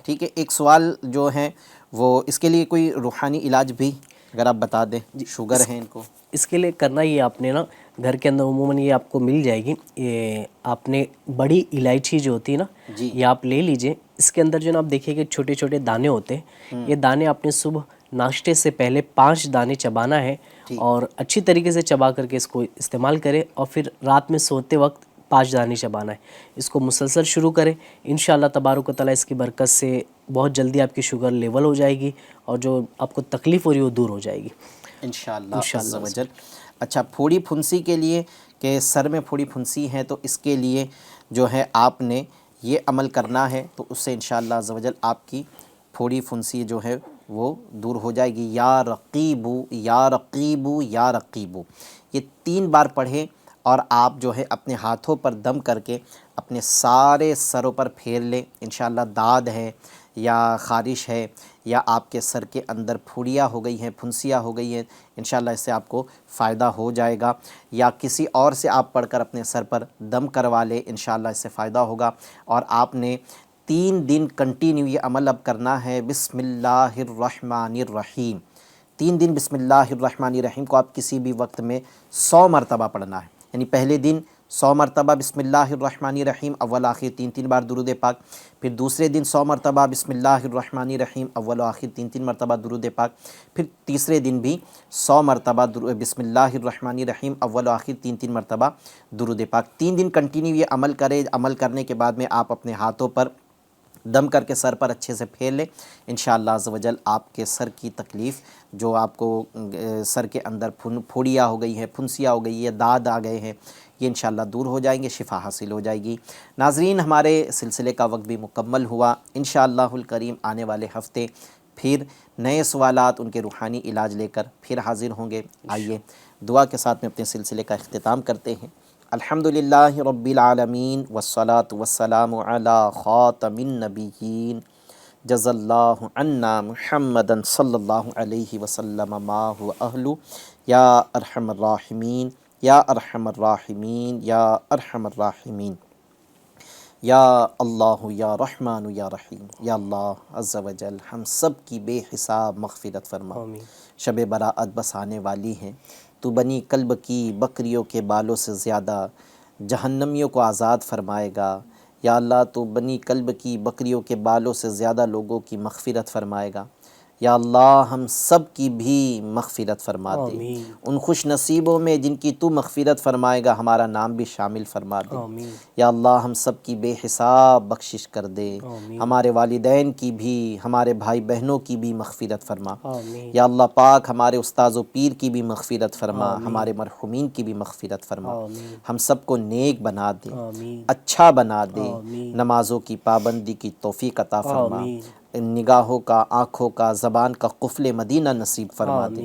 ٹھیک ہے, ایک سوال جو ہے وہ اس کے لیے کوئی روحانی علاج بھی اگر آپ بتا دیں. شوگر ہے ان کو, اس کے لیے کرنا یہ آپ نے نا گھر کے اندر عموماً یہ آپ کو مل جائے گی, یہ آپ نے بڑی الائچی جو ہوتی ہے نا یہ آپ لے لیجئے. اس کے اندر جو نا آپ دیکھیے کہ چھوٹے چھوٹے دانے ہوتے ہیں, یہ دانے آپ نے صبح ناشتے سے پہلے 5 دانے چبانا ہے, اور اچھی طریقے سے چبا کر کے اس کو استعمال کرے, اور پھر رات میں سوتے وقت 5 دانے چبانا ہے. اس کو مسلسل شروع کریں, انشاءاللہ تبارک و تعالیٰ اس کی برکت سے بہت جلدی آپ کی شوگر لیول ہو جائے گی, اور جو آپ کو تکلیف ہو رہی ہے وہ دور ہو جائے گی انشاءاللہ عز و جل. اچھا, پھوڑی پھنسی کے لیے کہ سر میں پھوڑی پھنسی ہے تو اس کے لیے جو ہے آپ نے یہ عمل کرنا ہے، تو اس سے انشاءاللہ عز و جل آپ کی پھوڑی پھنسی جو ہے وہ دور ہو جائے گی۔ یا رقیبو یا رقیبو یا رقیبو، یہ 3 بار پڑھیں اور آپ جو ہے اپنے ہاتھوں پر دم کر کے اپنے سارے سروں پر پھیر لیں۔ انشاءاللہ داد ہے یا خارش ہے یا آپ کے سر کے اندر پھوڑیاں ہو گئی ہیں، پھنسیاں ہو گئی ہیں، انشاءاللہ اس سے آپ کو فائدہ ہو جائے گا، یا کسی اور سے آپ پڑھ کر اپنے سر پر دم کروا لیں، انشاءاللہ اس سے فائدہ ہوگا۔ اور آپ نے 3 دن کنٹینیو یہ عمل اب کرنا ہے، بسم اللہ الرحمن الرحیم۔ 3 دن بسم اللہ الرحمن الرحیم کو آپ کسی بھی وقت میں 100 مرتبہ پڑھنا ہے، یعنی پہلے دن 100 مرتبہ بسم اللہ الرحمن الرحیم اول آخر 3 بار درود پاک، پھر دوسرے دن 100 مرتبہ بسم اللہ الرحمن الرحیم اول آخر 3 مرتبہ درود پاک، پھر تیسرے دن بھی 100 مرتبہ بسم اللہ الرحمن الرحیم اول آخر 3 مرتبہ درود پاک۔ 3 دن کنٹینیو یہ عمل کرے، عمل کرنے کے بعد میں آپ اپنے ہاتھوں پر دم کر کے سر پر اچھے سے پھیر لیں، انشاءاللہ عز و جل آپ کے سر کی تکلیف جو آپ کو سر کے اندر پھوڑیاں ہو گئی ہیں، پھنسیاں ہو گئی ہے، داد آ گئے ہیں، یہ انشاءاللہ دور ہو جائیں گے، شفا حاصل ہو جائے گی۔ ناظرین، ہمارے سلسلے کا وقت بھی مکمل ہوا، انشاءاللہ الکریم آنے والے ہفتے پھر نئے سوالات، ان کے روحانی علاج لے کر پھر حاضر ہوں گے۔ آئیے دعا کے ساتھ میں اپنے سلسلے کا اختتام کرتے ہیں۔ الحمدللہ رب العالمین والصلاة والسلام علی خاتم النبیین، جزا اللہ عنا محمدا صلی اللہ علیہ وسلم ما هو اہلو، یا ارحم الراحمین یا ارحم الراحمین یا ارحم الراحمین، یا اللہ یا رحمان یا رحیم۔ یا اللہ عز و جل ہم سب کی بے حساب مغفرت فرما۔ شب براءت بس آنے والی ہیں، تو بنی کلب کی بکریوں کے بالوں سے زیادہ جہنمیوں کو آزاد فرمائے گا۔ یا اللہ تو بنی کلب کی بکریوں کے بالوں سے زیادہ لوگوں کی مغفرت فرمائے گا۔ یا اللہ ہم سب کی بھی مغفرت فرما دے، ان خوش نصیبوں میں جن کی تو مغفرت فرمائے گا ہمارا نام بھی شامل فرما دے۔ یا اللہ ہم سب کی بے حساب بخشش کر دے، ہمارے والدین کی بھی، ہمارے بھائی بہنوں کی بھی مغفرت فرما۔ یا اللہ پاک ہمارے استاذ و پیر کی بھی مغفرت فرما، ہمارے مرحومین کی بھی مغفرت فرما، ہم سب کو نیک بنا دے، اچھا بنا دے، نمازوں کی پابندی کی توفیق عطا فرما، نگاہوں کا، آنکھوں کا، زبان کا قفل مدینہ نصیب فرما دے۔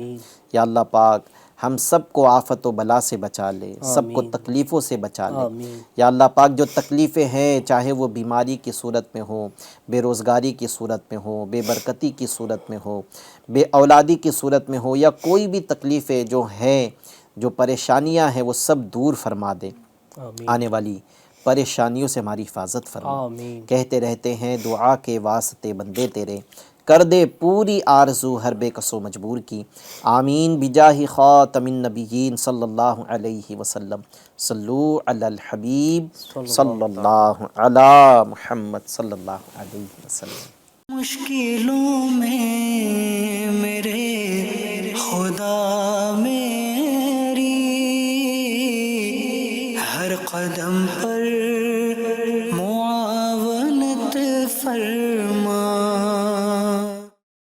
یا اللہ پاک ہم سب کو آفت و بلا سے بچا لے، سب کو تکلیفوں سے بچا لے۔ یا اللہ پاک جو تکلیفیں ہیں، چاہے وہ بیماری کی صورت میں ہو، بے روزگاری کی صورت میں ہو، بے برکتی کی صورت میں ہو، بے اولادی کی صورت میں ہو، یا کوئی بھی تکلیفیں جو ہیں، جو پریشانیاں ہیں، وہ سب دور فرما دے۔ آنے والی پریشانیوں سے ہماری حفاظت فرما۔ کہتے رہتے ہیں دعا کے واسطے بندے تیرے، کر دے پوری آرزو ہر بے کس و مجبور کی۔ آمین بجاہ خاتم النبیین صلی اللہ علیہ وسلم۔ صلو علی الحبیب صلی اللہ علی محمد صلی اللہ علیہ وسلم۔ مشکلوں میں میرے خدا میری ہر قدم پر معاونت فرما۔